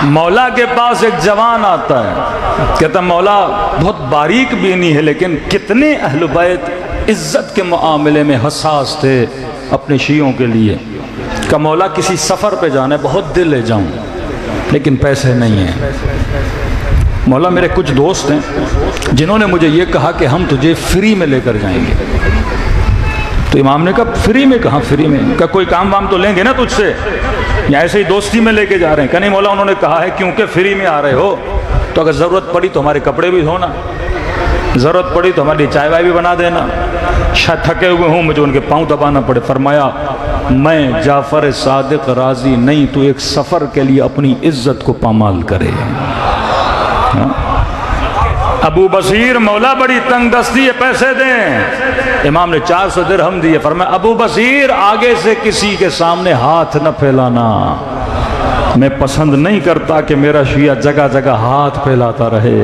मौला के पास एक जवान आता है, कहता मौला बहुत बारीक बीनी है, लेकिन कितने अहल बैत इज़्ज़त के मामले में हसास थे अपने शियों के लिए। का मौला किसी सफ़र पे जाना है, बहुत दिल ले जाऊं लेकिन पैसे नहीं हैं। मौला मेरे कुछ दोस्त हैं जिन्होंने मुझे ये कहा कि हम तुझे फ्री में लेकर जाएंगे। तो इमाम ने कहा फ्री में? कहाँ फ्री में? का कोई काम वाम तो लेंगे ना तुझसे, या ऐसे ही दोस्ती में लेके जा रहे हैं? नहीं मौला उन्होंने कहा है क्योंकि फ्री में आ रहे हो तो अगर ज़रूरत पड़ी तो हमारे कपड़े भी धोना, ज़रूरत पड़ी तो हमारी चाय वाय भी बना देना, शायद थके हुए हूँ, मुझे उनके पाँव दबाना पड़े। फरमाया मैं जाफर सादिक राजी नहीं, तो एक सफ़र के लिए अपनी इज्जत को पामाल करे। अबू बसीर मौला बड़ी तंग दस्ती है, पैसे दें। इमाम ने 400 दिरहम दिए। फरमाया अबू बसीर आगे से किसी के सामने हाथ न फैलाना, मैं पसंद नहीं करता कि मेरा शिया जगह जगह हाथ फैलाता रहे।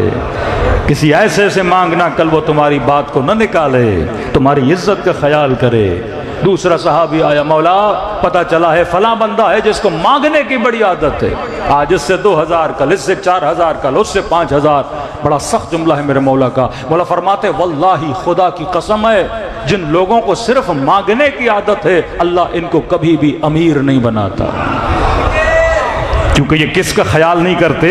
किसी ऐसे से मांगना, कल वो तुम्हारी बात को न निकाले, तुम्हारी इज्जत का ख्याल करे। दूसरा सहाबी आया, मौला पता चला है फला बंदा है जिसको मांगने की बड़ी आदत है, आज इससे 2000 कल इससे 4000 कल उससे 5000। बड़ा सख्त जुमला है मेरे मौला का। मौला फरमाते वल्लाही खुदा की कसम है, जिन लोगों को सिर्फ मांगने की आदत है अल्लाह इनको कभी भी अमीर नहीं बनाता, क्योंकि ये किसका ख्याल नहीं करते,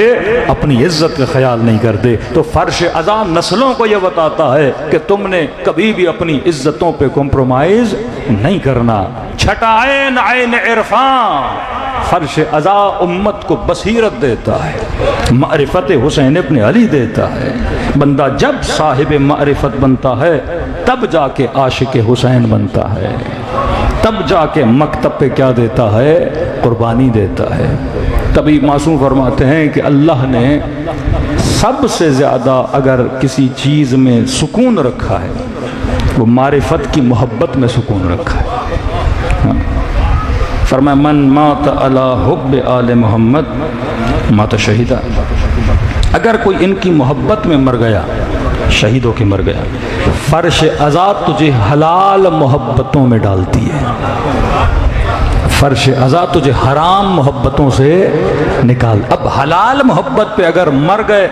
अपनी इज्जत का ख्याल नहीं करते। तो फर्श अज़ा नस्लों को यह बताता है कि तुमने कभी भी अपनी इज्जतों पे कॉम्प्रोमाइज नहीं करना। छठा आयन आयन इरफान, फर्श अज़ा उम्मत को बसीरत देता है, मारिफत हुसैन इब्न अली देता है। बंदा जब साहिब मारिफत बनता है तब जाके आशिक हुसैन बनता है, तब जाके मकतब पे क्या देता है, कुर्बानी देता है। तभी मासूम फरमाते हैं कि अल्लाह ने सबसे ज़्यादा अगर किसी चीज़ में सुकून रखा है वो मारिफत की मोहब्बत में सुकून रखा है। फरमाया मन मात अला हुब्ब आले मोहम्मद मात शहीदा, अगर कोई इनकी मोहब्बत में मर गया शहीद होके मर गया। फर्श अज़ा तुझे हलाल मोहब्बतों में डालती है, फर्श अज़ा तुझे हराम मोहब्बतों से निकाल। अब हलाल मोहब्बत पे अगर मर गए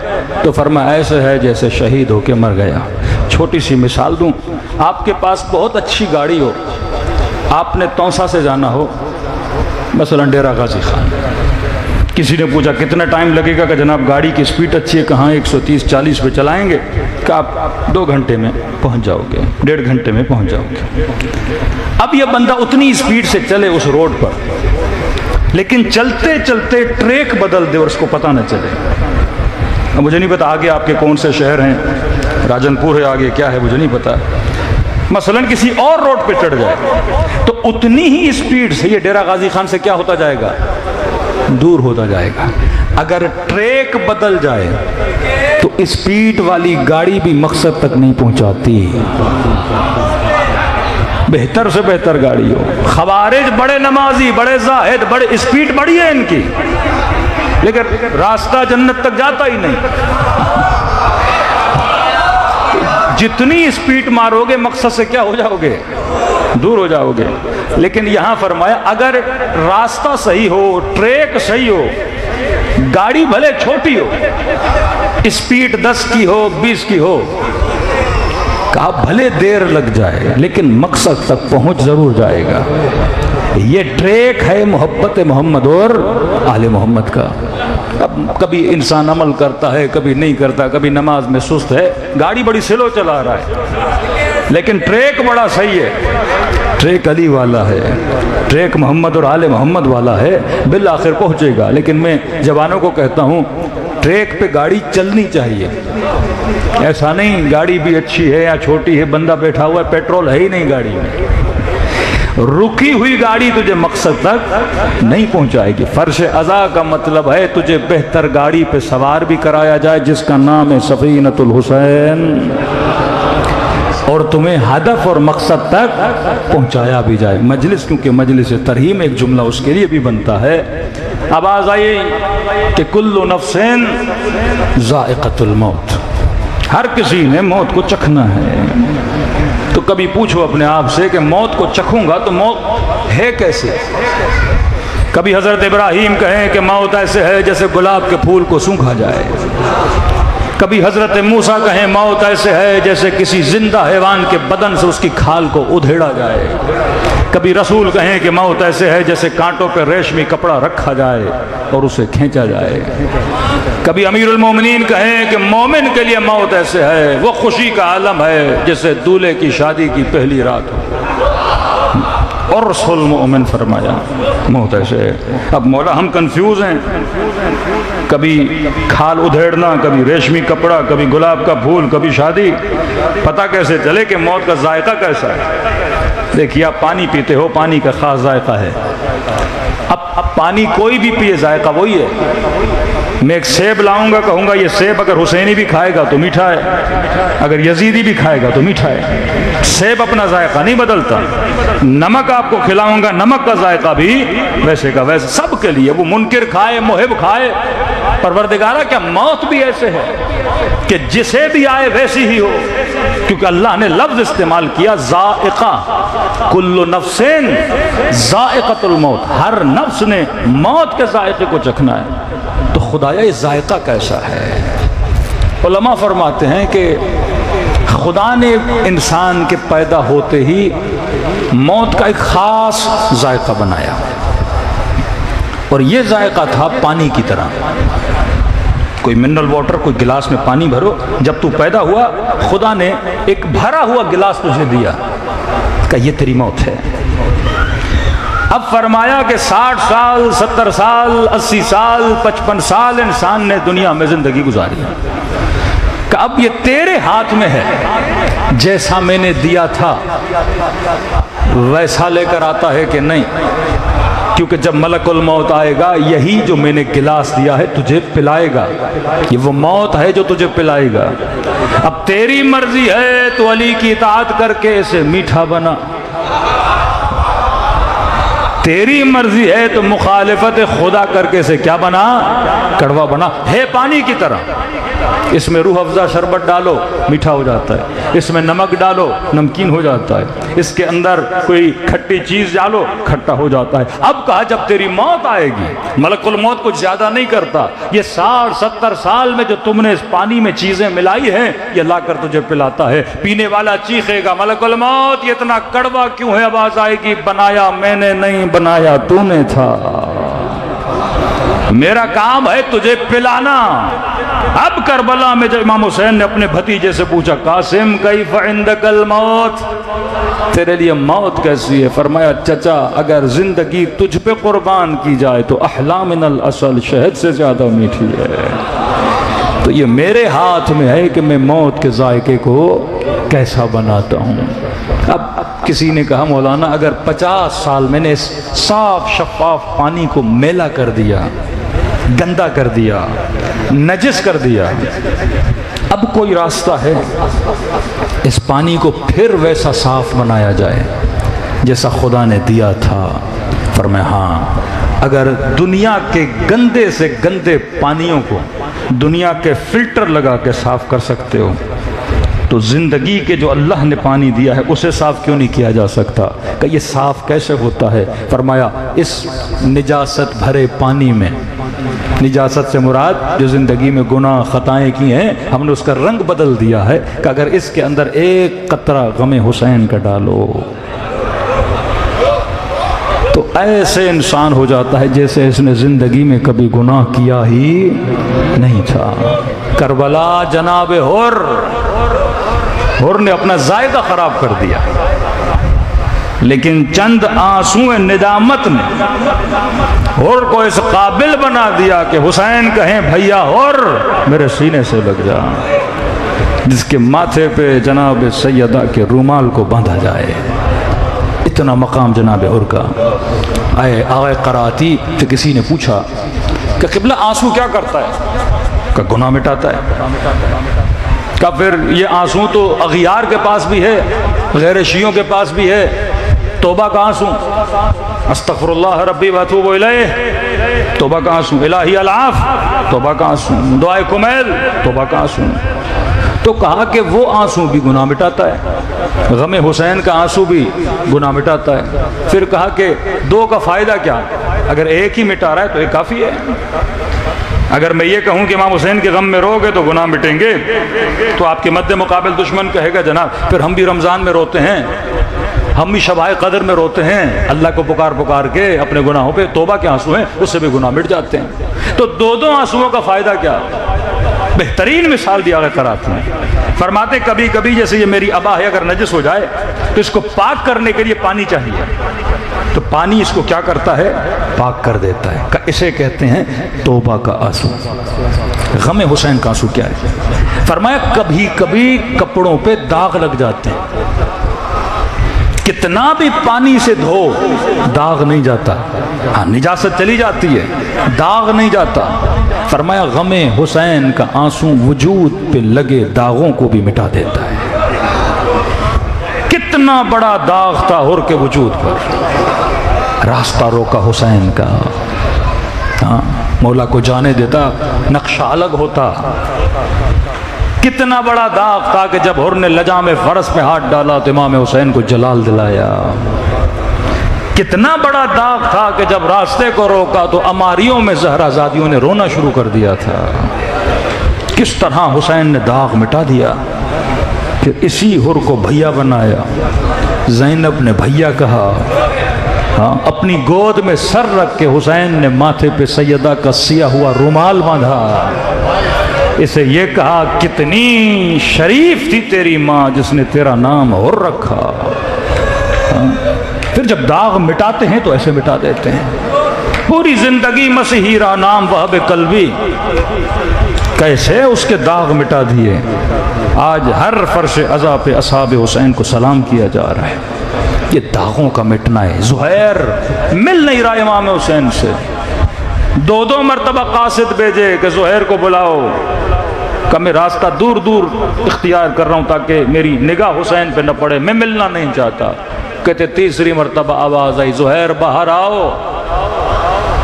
तो फरमाया ऐसे है जैसे शहीद होके मर गया। छोटी सी मिसाल दूं, आपके पास बहुत अच्छी गाड़ी हो, आपने तौसा से जाना हो, मसलन डेरा गाजी खान, किसी ने पूछा कितना टाइम लगेगा, कि जनाब गाड़ी की स्पीड अच्छी है, कहाँ 130-140 पे चलाएंगे, कि आप 2 घंटे में पहुंच जाओगे, 1.5 घंटे में पहुंच जाओगे। अब यह बंदा उतनी स्पीड से चले उस रोड पर, लेकिन चलते चलते ट्रैक बदल दे और उसको पता न चले। अब मुझे नहीं पता आगे आपके कौन से शहर हैं, राजनपुर है आगे, क्या है मुझे नहीं पता। मसलन किसी और रोड पे चढ़ जाए तो उतनी ही स्पीड से ये डेरा गाजी खान से क्या होता जाएगा, दूर होता जाएगा। अगर ट्रैक बदल जाए तो स्पीड वाली गाड़ी भी मकसद तक नहीं पहुंचाती, बेहतर से बेहतर गाड़ी हो। खवारिज बड़े नमाजी, बड़े जाहिद, बड़े स्पीड बड़ी है इनकी, लेकिन रास्ता जन्नत तक जाता ही नहीं। जितनी स्पीड मारोगे मकसद से क्या हो जाओगे, दूर हो जाओगे। लेकिन यहां फरमाया अगर रास्ता सही हो, ट्रैक सही हो, गाड़ी भले छोटी हो, स्पीड 10 की हो, 20 की हो, का भले देर लग जाए लेकिन मकसद तक पहुंच जरूर जाएगा। ये ट्रैक है मोहब्बत मोहम्मद और आले मोहम्मद का। अब कभी इंसान अमल करता है, कभी नहीं करता, कभी नमाज में सुस्त है, गाड़ी बड़ी स्लो चला रहा है, लेकिन ट्रैक बड़ा सही है, ट्रैक अली वाला है, ट्रैक मोहम्मद और आले मोहम्मद वाला है, बिल आखिर पहुंचेगा। लेकिन मैं जवानों को कहता हूं ट्रैक पे गाड़ी चलनी चाहिए, ऐसा नहीं गाड़ी भी अच्छी है या छोटी है, बंदा बैठा हुआ है, पेट्रोल है ही नहीं गाड़ी में, रुकी हुई गाड़ी तुझे मकसद तक नहीं पहुंचाएगी। फर्श अज़ा का मतलब है तुझे बेहतर गाड़ी पे सवार भी कराया जाए जिसका नाम है सफ़ीनतुल हुसैन, और तुम्हें हदफ और मकसद तक पहुंचाया भी जाए। मजलिस, क्योंकि मजलिस तरहीम एक जुमला उसके लिए भी बनता है। आवाज़ आई कि कुल्लु नफ्सिन ज़ाइक़तुल मौत, हर किसी ने मौत को चखना है। तो कभी पूछो अपने आप से कि मौत को चखूंगा तो मौत है कैसे। कभी हज़रत इब्राहीम कहें कि मौत ऐसे है जैसे गुलाब के फूल को सूखा जाए, कभी हज़रत मूसा कहें मौत ऐसे है जैसे किसी जिंदा हैवान के बदन से उसकी खाल को उधेड़ा जाए, कभी रसूल कहें कि मौत ऐसे है जैसे कांटों पर रेशमी कपड़ा रखा जाए और उसे खींचा जाए, कभी अमीरुल मोमिनीन कहें कि मोमिन के लिए मौत ऐसे है, वो खुशी का आलम है जैसे दूल्हे की शादी की पहली रात हो, और रसूल मोमिन फरमाया मौत ऐसे है। अब मौला हम कंफ्यूज हैं, कभी खाल उधेड़ना, कभी रेशमी कपड़ा, कभी गुलाब का फूल, कभी शादी। पता कैसे चले कि मौत का जायका कैसा है? देखिए, आप पानी पीते हो, पानी का खास जायका है। अब पानी कोई भी पिए, जायका वही है। मैं एक सेब लाऊंगा, कहूंगा ये सेब अगर हुसैनी भी खाएगा तो मीठा है, अगर यजीदी भी खाएगा तो मीठा है। सेब अपना जायका नहीं बदलता। नमक आपको खिलाऊंगा, नमक का जायका भी वैसे का वैसे सबके लिए। वो मुनकिर खाए, मुहिब खाए, परवरदिगारा क्या मौत भी ऐसे है कि जिसे भी आए वैसी ही हो, क्योंकि अल्लाह ने लफ्ज इस्तेमाल किया जायका, कुल्लु नफ्सिन जायकातुल मौत, हर नफ्स ने मौत के जायके को चखना है। तो खुदाया ये जायका कैसा है? उलमा फरमाते हैं कि खुदा ने इंसान के पैदा होते ही मौत का एक खास जायका बनाया, और ये जायका था पानी की तरह। कोई मिनरल वाटर, कोई गिलास में पानी भरो, जब तू पैदा हुआ खुदा ने एक भरा हुआ गिलास तुझे दिया, का ये तेरी मौत है। अब फरमाया कि 60 साल, 70 साल, 80 साल, 55 साल इंसान ने दुनिया में जिंदगी गुजारी, कि अब ये तेरे हाथ में है, जैसा मैंने दिया था वैसा लेकर आता है कि नहीं। क्योंकि जब मलकुल मौत आएगा, यही जो मैंने गिलास दिया है तुझे पिलाएगा, ये वो मौत है जो तुझे पिलाएगा। अब तेरी मर्जी है तो अली की इताअत करके इसे मीठा बना, तेरी मर्जी है तो मुखालिफत खुदा करके से क्या बना, कड़वा बना। है पानी की तरह, इसमें रूह अफ़ज़ा शरबत डालो मीठा हो जाता है, इसमें नमक डालो नमकीन हो जाता है, इसके अंदर कोई खट्टी चीज़ डालो खट्टा हो जाता है। अब कहा जब तेरी मौत आएगी, मलकुल मौत कुछ ज़्यादा नहीं करता, ये 60-70 साल में जो तुमने इस पानी में चीज़ें मिलाई हैं ये लाकर तुझे पिलाता है। पीने वाला चीखेगा, मलकुल मौत ये इतना कड़वा क्यों है? आवाज़ आएगी, बनाया मैंने नहीं, बनाया तूने था, मेरा काम है तुझे पिलाना। अब करबला में जब इमाम हुसैन ने अपने भतीजे से पूछा, कासिम कैफ इंदकल मौत, तेरे लिए मौत कैसी है? फरमाया, चचा अगर जिंदगी तुझ पे कुर्बान की जाए तो अहला मिनल असल, शहद से ज्यादा मीठी है। तो ये मेरे हाथ में है कि मैं मौत के जायके को कैसा बनाता हूँ। अब किसी ने कहा, मौलाना अगर 50 साल मैंने इस साफ शफाफ पानी को मैला कर दिया, गंदा कर दिया, नजिस कर दिया, अब कोई रास्ता है इस पानी को फिर वैसा साफ बनाया जाए जैसा खुदा ने दिया था? फरमाया हाँ, अगर दुनिया के गंदे से गंदे पानियों को दुनिया के फिल्टर लगा के साफ कर सकते हो तो जिंदगी के जो अल्लाह ने पानी दिया है उसे साफ क्यों नहीं किया जा सकता? कि ये साफ कैसे होता है? फरमाया, इस निजासत भरे पानी में, निजासत से मुराद जो जिंदगी में गुनाह खताएं की हैं, हमने उसका रंग बदल दिया है कि अगर इसके अंदर एक कतरा गमे हुसैन का डालो तो ऐसे इंसान हो जाता है जैसे इसने जिंदगी में कभी गुनाह किया ही नहीं था। करबला जनाब हुर ने अपना जायका खराब कर दिया, लेकिन चंद आंसू निदामत ने हुर को इस काबिल बना दिया कि हुसैन कहें, भैया हुर मेरे सीने से लग जा, जिसके माथे पे जनाब सैयदा के रूमाल को बांधा जाए। इतना मकाम जनाब हुर का। आए कराती तो किसी ने पूछा कि क़िबला आंसू क्या करता है? का गुनाह मिटाता है। का फिर ये आंसू तो अगियार के पास भी है, गैर शियों के पास भी है, तौबा का आंसू, अस्तगफिरुल्लाह रब्बी व अतूबु इलैह, तौबा का आंसू, इलाही अलाफ, तौबा का आंसू, दुआए कुमैल, तौबा का आंसू। तो कहा कि वो आंसू भी गुनाह मिटाता है, गमे हुसैन का आंसू भी गुनाह मिटाता है। फिर कहा कि दो का फ़ायदा क्या? अगर एक ही मिटा रहा है तो एक काफ़ी है। अगर मैं ये कहूँ कि इमाम हुसैन के गम में रोगे तो गुनाह मिटेंगे, तो आपके मद्दे मुकाबिल दुश्मन कहेगा, जनाब फिर हम भी रमज़ान में रोते हैं, हम भी शबाए कदर में रोते हैं, अल्लाह को पुकार पुकार के अपने गुनाहों पे, तौबा के आंसू हैं उससे भी गुनाह मिट जाते हैं। तो दो आंसुओं का फ़ायदा क्या? बेहतरीन मिसाल दिया गया कराते हैं। फरमाते कभी कभी जैसे ये मेरी अबा है, अगर नजस हो जाए तो इसको पाक करने के लिए पानी चाहिए, तो पानी इसको क्या करता है, पाक कर देता है। इसे कहते हैं तौबा का आंसू। गम हुसैन का आंसू क्या है? फरमाया कभी कभी कपड़ों पे दाग लग जाते हैं, कितना भी पानी से धो दाग नहीं जाता। हाँ, निजासत चली जाती है, दाग नहीं जाता। फरमाया गमे हुसैन का आंसू वजूद पे लगे दागों को भी मिटा देता है। कितना बड़ा दाग था हुर के वजूद पर, रास्ता रोका हुसैन का। हाँ, मौला को जाने देता नक्शा अलग होता। कितना बड़ा दाग था कि जब हुर ने लजा में फरस पे हाथ डाला तो इमाम हुसैन को जलाल दिलाया। कितना बड़ा दाग था कि जब रास्ते को रोका तो अमारियों में ज़हराज़ादियों ने रोना शुरू कर दिया था। किस तरह हुसैन ने दाग मिटा दिया। फिर इसी हुर को भैया बनाया, ज़ैनब ने भैया कहा। हाँ, अपनी गोद में सर रख के हुसैन ने माथे पे सैयदा का सिया हुआ रुमाल बांधा। इसे ये कहा कितनी शरीफ थी तेरी माँ जिसने तेरा नाम हुर रखा। हाँ, फिर जब दाग मिटाते हैं तो ऐसे मिटा देते हैं। पूरी जिंदगी मसीही रहा नाम वहब कल्बी, कैसे उसके दाग मिटा दिए। आज हर फर्श अज़ा पे असहाब हुसैन को सलाम किया जा रहा है। ये दागों का मिटना है। ज़ुहैर मिल नहीं रहा इमाम हुसैन से, दो दो मरतबा कासिद भेजे कि ज़ुहैर को बुलाओ, का मैं रास्ता दूर दूर इख्तियार कर रहा हूँ ताकि मेरी निगाह हुसैन पे न पड़े, मैं मिलना नहीं चाहता। कहते तीसरी मरतबा आवाज़ आई, ज़ुहैर बाहर आओ।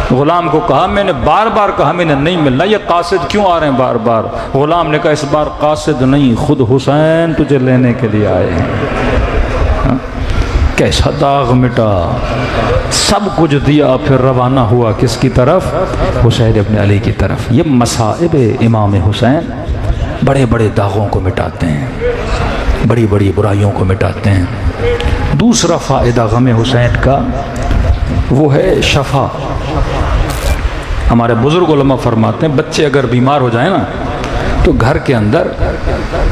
गुलाम को कहा, मैंने बार बार कहा मैंने नहीं मिलना, ये कासिद क्यों आ रहे हैं बार बार? गुलाम ने कहा इस बार कासिद नहीं, खुद हुसैन तुझे लेने के लिए आए हैं। कैसा दाग मिटा, सब कुछ दिया, फिर रवाना हुआ किसकी तरफ? हुसैन इब्न अली की तरफ। ये मसाइब इमाम हुसैन बड़े बड़े दागों को मिटाते हैं, बड़ी बड़ी बुराइयों को मिटाते हैं। दूसरा फ़ायदा गम हुसैन का वो है शफा। हमारे बुजुर्ग उलमा फरमाते हैं बच्चे अगर बीमार हो जाए ना तो घर के अंदर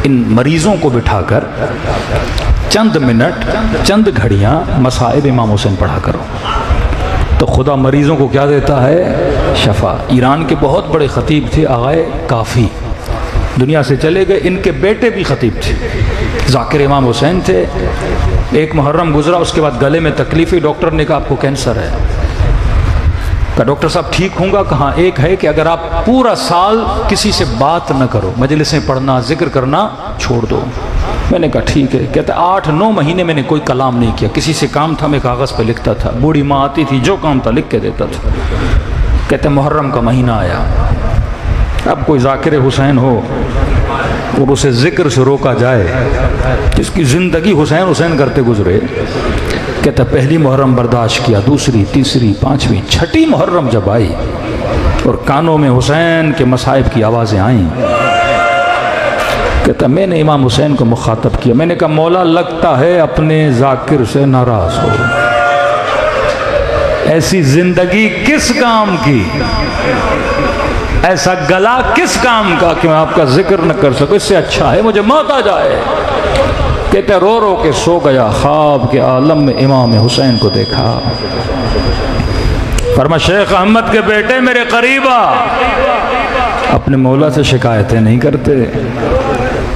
इन मरीज़ों को बिठाकर चंद मिनट चंद घड़ियाँ मसाइब इमाम हुसैन पढ़ा करो तो खुदा मरीज़ों को क्या देता है? शफा। ईरान के बहुत बड़े ख़तीब थे आगाए काफ़ी, दुनिया से चले गए। इनके बेटे भी ख़तीब थे, ज़ाकिर इमाम हुसैन थे। एक मुहर्रम गुजरा, उसके बाद गले में तकलीफ़ हुई, डॉक्टर ने कहा आपको कैंसर है। कहा डॉक्टर साहब ठीक होऊंगा? कहाँ? एक है कि अगर आप पूरा साल किसी से बात न करो, मजलिसें पढ़ना जिक्र करना छोड़ दो। मैंने कहा ठीक है। कहते 8-9 महीने मैंने कोई कलाम नहीं किया, किसी से काम था मैं कागज़ पे लिखता था, बूढ़ी माँ आती थी जो काम था लिख के देता था। कहते मुहर्रम का महीना आया, अब कोई ज़ाकिर हुसैन हो और उसे ज़िक्र से रोका जाए, जिसकी ज़िंदगी हुसैन हुसैन करते गुजरे। कहता पहली मुहर्रम बर्दाश्त किया, दूसरी, तीसरी, पाँचवीं, छठी मुहर्रम जब आई और कानों में हुसैन के मसाइब की आवाज़ें आईं, कहता मैंने इमाम हुसैन को मुखातब किया। मैंने कहा मौला लगता है अपने ज़ाकिर से नाराज़ हो, ऐसी ज़िंदगी किस काम की, ऐसा गला किस काम का कि मैं आपका जिक्र न कर सकूं? इससे अच्छा है मुझे मौत आ जाए। कहते रो रो के सो गया, ख्वाब के आलम में इमाम हुसैन को देखा। फरमा शेख अहमद के बेटे मेरे करीबा, अपने मौला से शिकायतें नहीं करते,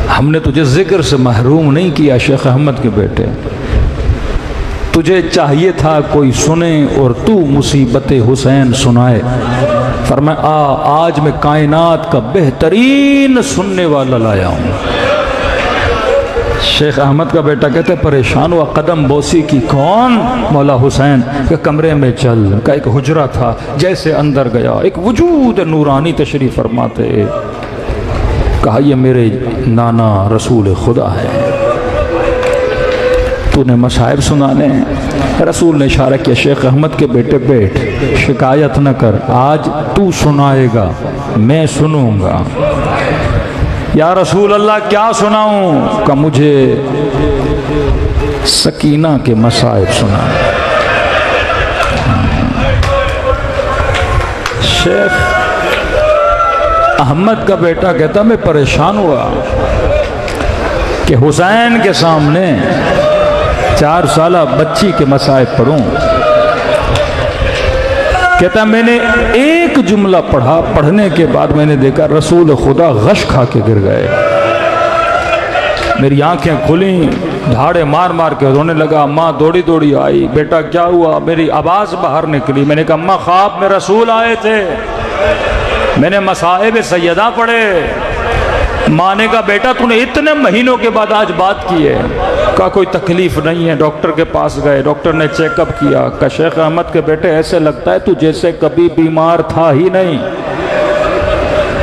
हमने तुझे जिक्र से महरूम नहीं किया। शेख अहमद के बेटे, तुझे चाहिए था कोई सुने और तू मुसीबत हुसैन सुनाए। फरमाया आज मैं कायनात का बेहतरीन सुनने वाला लाया हूँ। शेख अहमद का बेटा कहते परेशान हुआ, कदम बोसी की। कौन? मौला हुसैन के कमरे में चल। का एक हुजरा था, जैसे अंदर गया एक वजूद नूरानी तशरीफ फरमाते। कहा ये मेरे नाना रसूल खुदा है, तूने मसाइब सुनाने। रसूल ने इशारा किया शेख अहमद के बेटे बैठ, शिकायत न कर, आज तू सुनाएगा मैं सुनूंगा। या रसूल अल्लाह क्या सुनाऊं? का मुझे सकीना के मसाइब सुना। अहमद का बेटा कहता मैं परेशान हुआ कि हुसैन के सामने 4 साल बच्ची के मसाइब पढ़ूं। कहता मैंने एक जुमला पढ़ा, पढ़ने के बाद मैंने देखा रसूल खुदा गश खा के गिर गए। मेरी आंखें खुली, झाड़े मार मार के रोने लगा। अम्मा दौड़ी दौड़ी आई, बेटा क्या हुआ? मेरी आवाज़ बाहर निकली। मैंने कहा अम्मा ख्वाब में रसूल आए थे, मैंने मसाइब सैयदा पढ़े। माँ ने कहा बेटा तूने इतने महीनों के बाद आज बात की है? कहा कोई तकलीफ नहीं है। डॉक्टर के पास गए, डॉक्टर ने चेकअप किया। कहा शेख अहमद के बेटे ऐसे लगता है तू जैसे कभी बीमार था ही नहीं।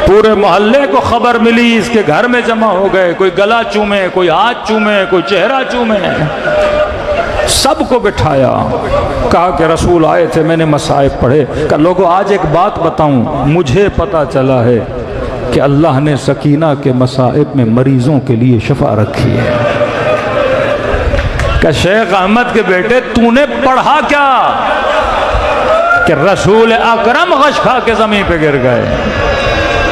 पूरे मोहल्ले को खबर मिली, इसके घर में जमा हो गए, कोई गला चूमे, कोई हाथ चूमे, कोई चेहरा चूमे, सबको बिठाया। कहा कि रसूल आए थे, मैंने मसाइब पढ़े। कहा लोगों आज एक बात बताऊं, मुझे पता चला है कि अल्लाह ने सकीना के मसाइब में मरीजों के लिए शफा रखी है। कि शेख अहमद के बेटे तूने पढ़ा क्या कि रसूल अकरम गश खा के जमीन पे गिर गए?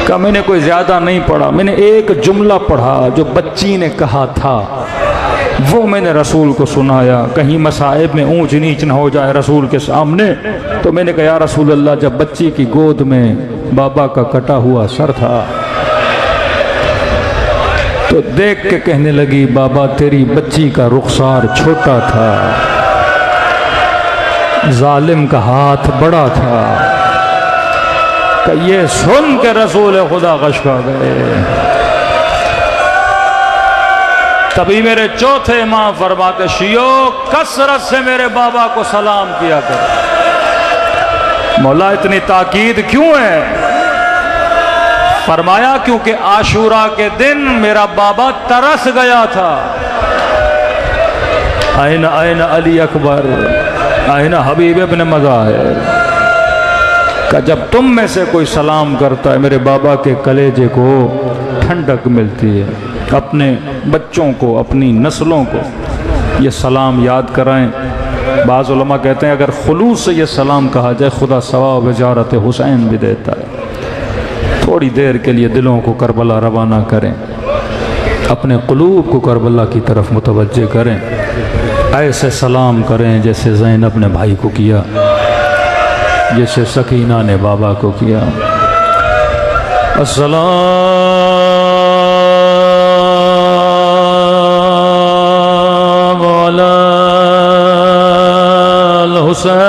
का मैंने कोई ज़्यादा नहीं पढ़ा, मैंने एक जुमला पढ़ा जो बच्ची ने कहा था, वो मैंने रसूल को सुनाया। कहीं मसाइब में ऊंच नीच ना हो जाए रसूल के सामने। तो मैंने कहा या रसूल अल्लाह, जब बच्ची की गोद में बाबा का कटा हुआ सर था तो देख के कहने लगी बाबा तेरी बच्ची का रुखसार छोटा था, जालिम का हाथ बड़ा था। ये सुन के रसूल खुदा गश खा गए। तभी मेरे चौथे इमाम फरमाते शियो कसरत से मेरे बाबा को सलाम किया कर। मौला इतनी ताकीद क्यों है? फरमाया क्योंकि आशूरा के दिन मेरा बाबा तरस गया था। आइना आइना अली अकबर, आइना हबीब इब्न मज़ाहिर। का जब तुम में से कोई सलाम करता है मेरे बाबा के कलेजे को ठंडक मिलती है। अपने बच्चों को, अपनी नस्लों को ये सलाम याद कराएं। बाज़ उलमा कहते हैं अगर खुलूस से ये सलाम कहा जाए खुदा सवाब वजारत हुसैन भी देता है। थोड़ी देर के लिए दिलों को करबला रवाना करें, अपने क़ुलूब को करबला की तरफ मुतवज्जे करें। ऐसे सलाम करें जैसे ज़ैनब ने भाई को किया, जैसे सकीना ने बाबा को किया। अस्सलाम अलल हुसैन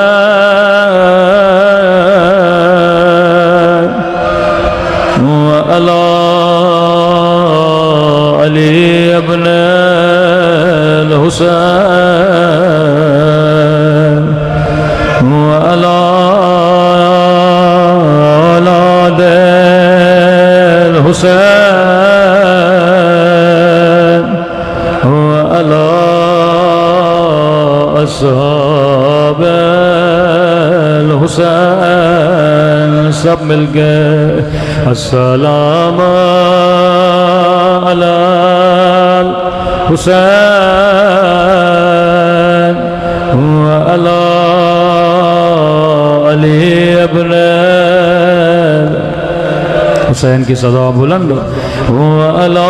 व अला अली इब्न हुसैन व अला हुसैन व अला अस्हाबिल हुसैन। सब मिल गए अस्सलाम अलल हुसैन व अला अली इब्न हुसैन की सदा बुलंद अला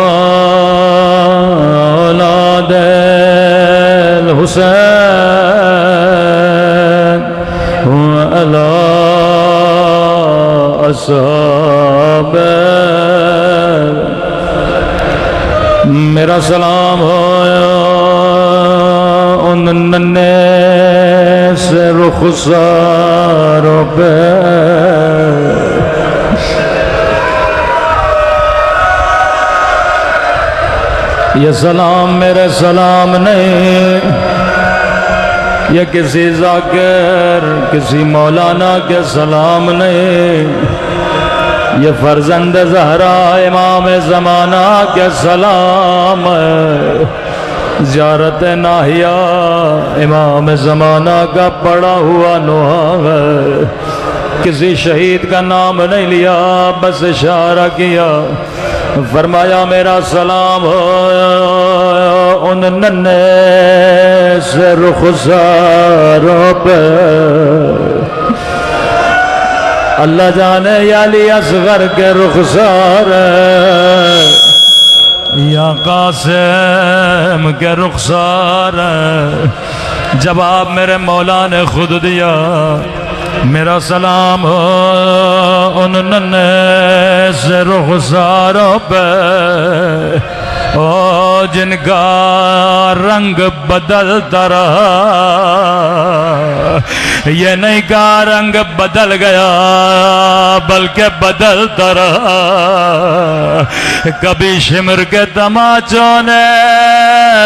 औलादिल हुसैन अला अस्हाबिल। मेरा सलाम हो उन नन्हे से रुखसारों पे ये सलाम मेरे सलाम नहीं, ये किसी ज़ाकिर किसी मौलाना के सलाम नहीं, ये फर्जंद ज़हरा इमाम ज़माना के सलाम है। ज़ियारत नाहिया इमाम ज़माना का पड़ा हुआ नुहा है। किसी शहीद का नाम नहीं लिया, बस इशारा किया, फरमाया मेरा सलाम हो उन नन्हे से रुखसारों पे अल्लाह जाने या अली असगर के रुखसार या कासिम के रुखसार। जवाब मेरे मौला ने खुद दिया, मेरा सलाम हो उन नन्हे से रुखसारों पे ओ जिनका रंग बदलता रहा। ये नहीं का रंग बदल गया बल्कि बदलता रहा। कभी शिमर के तमाचों ने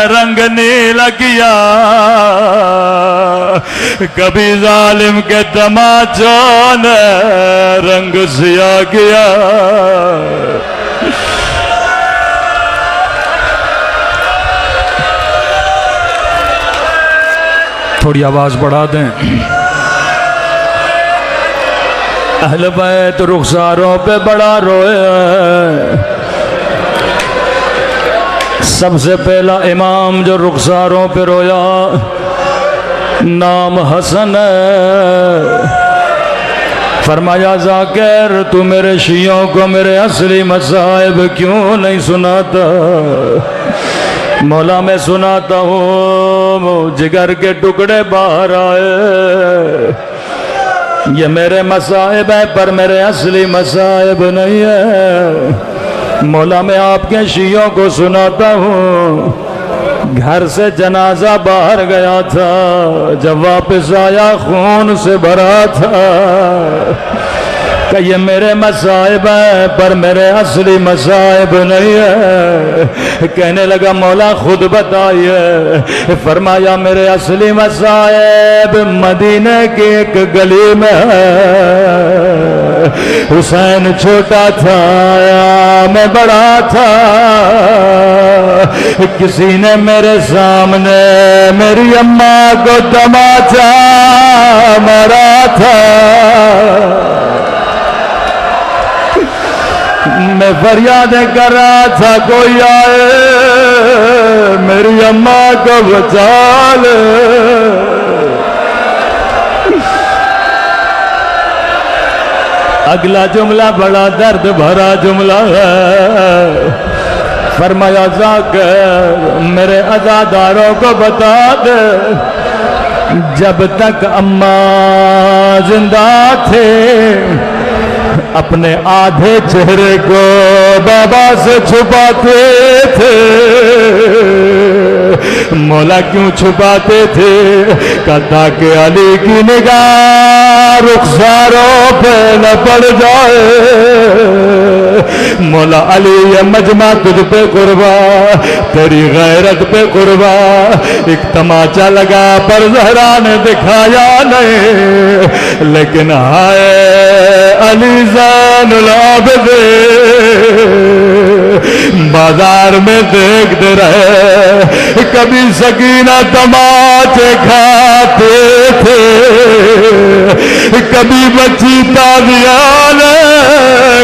रंग नीला किया, कभी जालिम के तमाचों ने रंग सिया किया। थोड़ी आवाज बढ़ा दें। अहले बैत रुखसारों पे बड़ा रोए। सबसे पहला इमाम जो रुखसारों पे रोया नाम हसन है। फरमाया जाकिर तू मेरे शियों को मेरे असली मसाइब क्यों नहीं सुनाता? मौला मैं सुनाता हूँ, जिगर के टुकड़े बाहर आए। ये मेरे मसाइब है पर मेरे असली मसाइब नहीं है। मौला मैं आपके शियों को सुनाता हूँ। घर से जनाजा बाहर गया था, जब वापस आया खून से भरा था। कि ये मेरे मसाइब है पर मेरे असली मसाइब नहीं है। कहने लगा मौला खुद बताइए। फरमाया मेरे असली मसाइब मदीने की एक गली में है। हुसैन छोटा था मैं बड़ा था, किसी ने मेरे सामने मेरी अम्मा को तमाचा मारा था। मैं फरियाद कर रहा था कोई आए मेरी अम्मा को बचा ले। अगला जुमला बड़ा दर्द भरा जुमला है। फरमाया जाकर मेरे अज़ादारों को बता दे, जब तक अम्मा जिंदा थे अपने आधे चेहरे को बाबा से छुपाते थे। मौला क्यों छुपाते थे? कहता कि अली की निगाह रुखसारों पे न पड़ जाए। मौला अली ये मजमा तुझ पे कुर्बा, तेरी गैरत पे कुर्बा। एक तमाचा लगा पर ज़हरा ने दिखाया नहीं, लेकिन हाय अली ज़ैनुल आबिदीन बाजार में देखते रहे। कभी सकीना तमाचे खाते थे, कभी बच्ची तालियां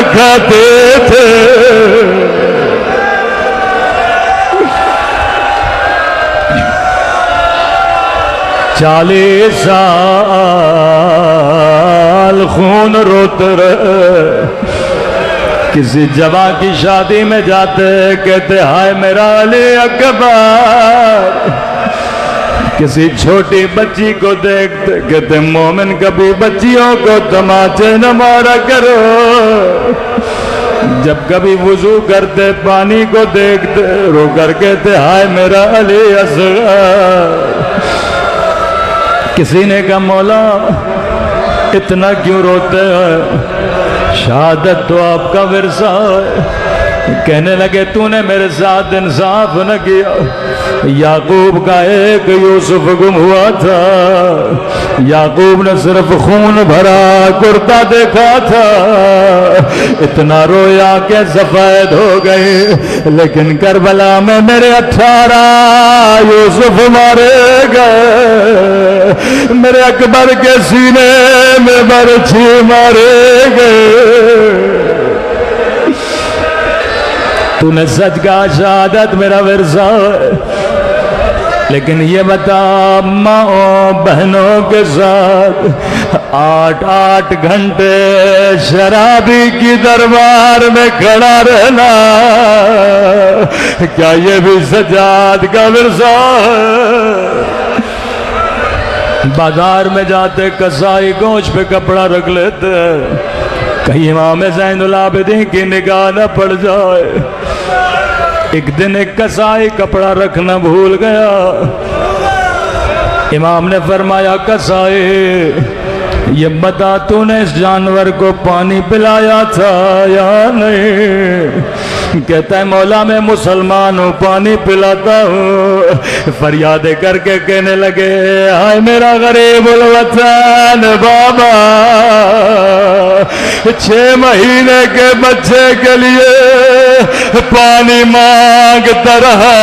खाते थे। चालीस साल खून रोते रहे। किसी जवा की शादी में जाते कहते हाय मेरा अली अकबर। किसी छोटी बच्ची को देखते कहते मोमिन कभी बच्चियों को तमाचे न मारा करो। जब कभी वुजू करते पानी को देखते रो कर कहते हाय मेरा अली असगर। किसी ने कहा मौला इतना क्यों रोते हैं? शहादत तो आपका विरसा है। कहने लगे तूने मेरे साथ इंसाफ न किया। याकूब का एक यूसुफ गुम हुआ था। याकूब ने सिर्फ खून भरा कुर्ता देखा था, इतना रोया कि सफेद हो गए। लेकिन करबला में मेरे 18 यूसुफ मारे गए। मेरे अकबर के सीने में बरछी मारे गए। तूने सच का शहादत मेरा विरसा है। लेकिन ये बता माओ बहनों के साथ 8-8 घंटे शराबी की दरबार में खड़ा रहना, क्या ये भी सजाद का विरसा है? बाजार में जाते कसाई गोश पे कपड़ा रख लेते, कहीं इमाम ज़ैनुल आबिदीन की निगाह न पड़ जाए। एक दिन एक कसाई कपड़ा रखना भूल गया। इमाम ने फरमाया, कसाई ये बता तूने इस जानवर को पानी पिलाया था या नहीं? कहता है, मौला मैं मुसलमान हूँ, पानी पिलाता हूँ। फरियादे करके कहने लगे, हाय मेरा गरीबुल वतन बाबा, 6 महीने के बच्चे के लिए पानी मांगता रहा,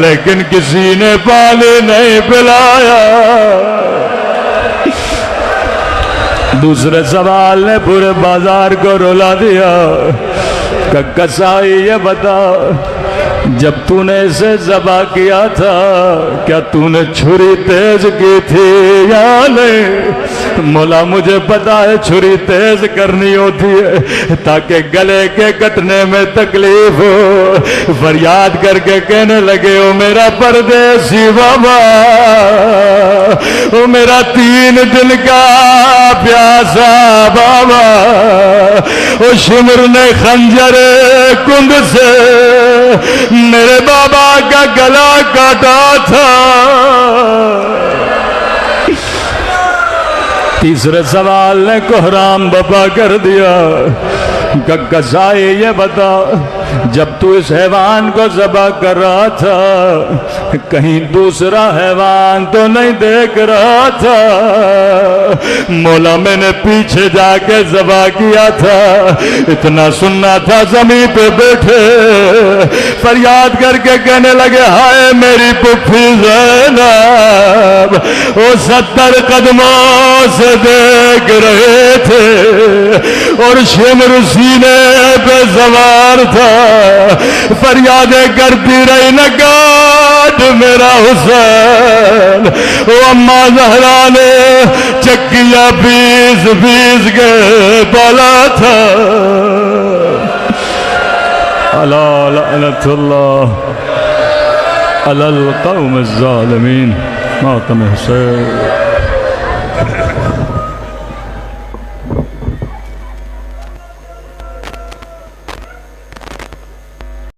लेकिन किसी ने पानी नहीं पिलाया। दूसरे सवाल ने पूरे बाजार को रुला दिया। कसाई ये बता, जब तूने इसे ज़बा किया था, क्या तूने छुरी तेज की थी या नहीं? मौला मुझे पता है छुरी तेज करनी होती है ताकि गले के कटने में तकलीफ हो। फरियाद करके कहने लगे, ओ मेरा परदेसी बाबा, ओ मेरा 3 दिन का प्यासा बाबा, ओ शिमर ने खंजर कुंद से मेरे बाबा का गला काटा था। तीसरे सवाल ने कोहराम बपा कर दिया। कसाई ये बता, जब तू इस हैवान को ज़बा कर रहा था, कहीं दूसरा हैवान तो नहीं देख रहा था? मौला मैंने पीछे जाके ज़बा किया था, इतना सुनना था ज़मीन पे बैठे फरियाद करके कहने लगे, हाय मेरी पुप्पी ज़ैनब, वो 70 कदमों से देख रहे थे और शिमर सीने पे सवार था। फरियादें करती रही, नगाद मेरा हुसैन। वो अम्मा ज़हरा ने चक्किया बीस के पाला था। अला लअनतुल्लाह अलल कौम ज़ालिमीन। मातम हुसैन।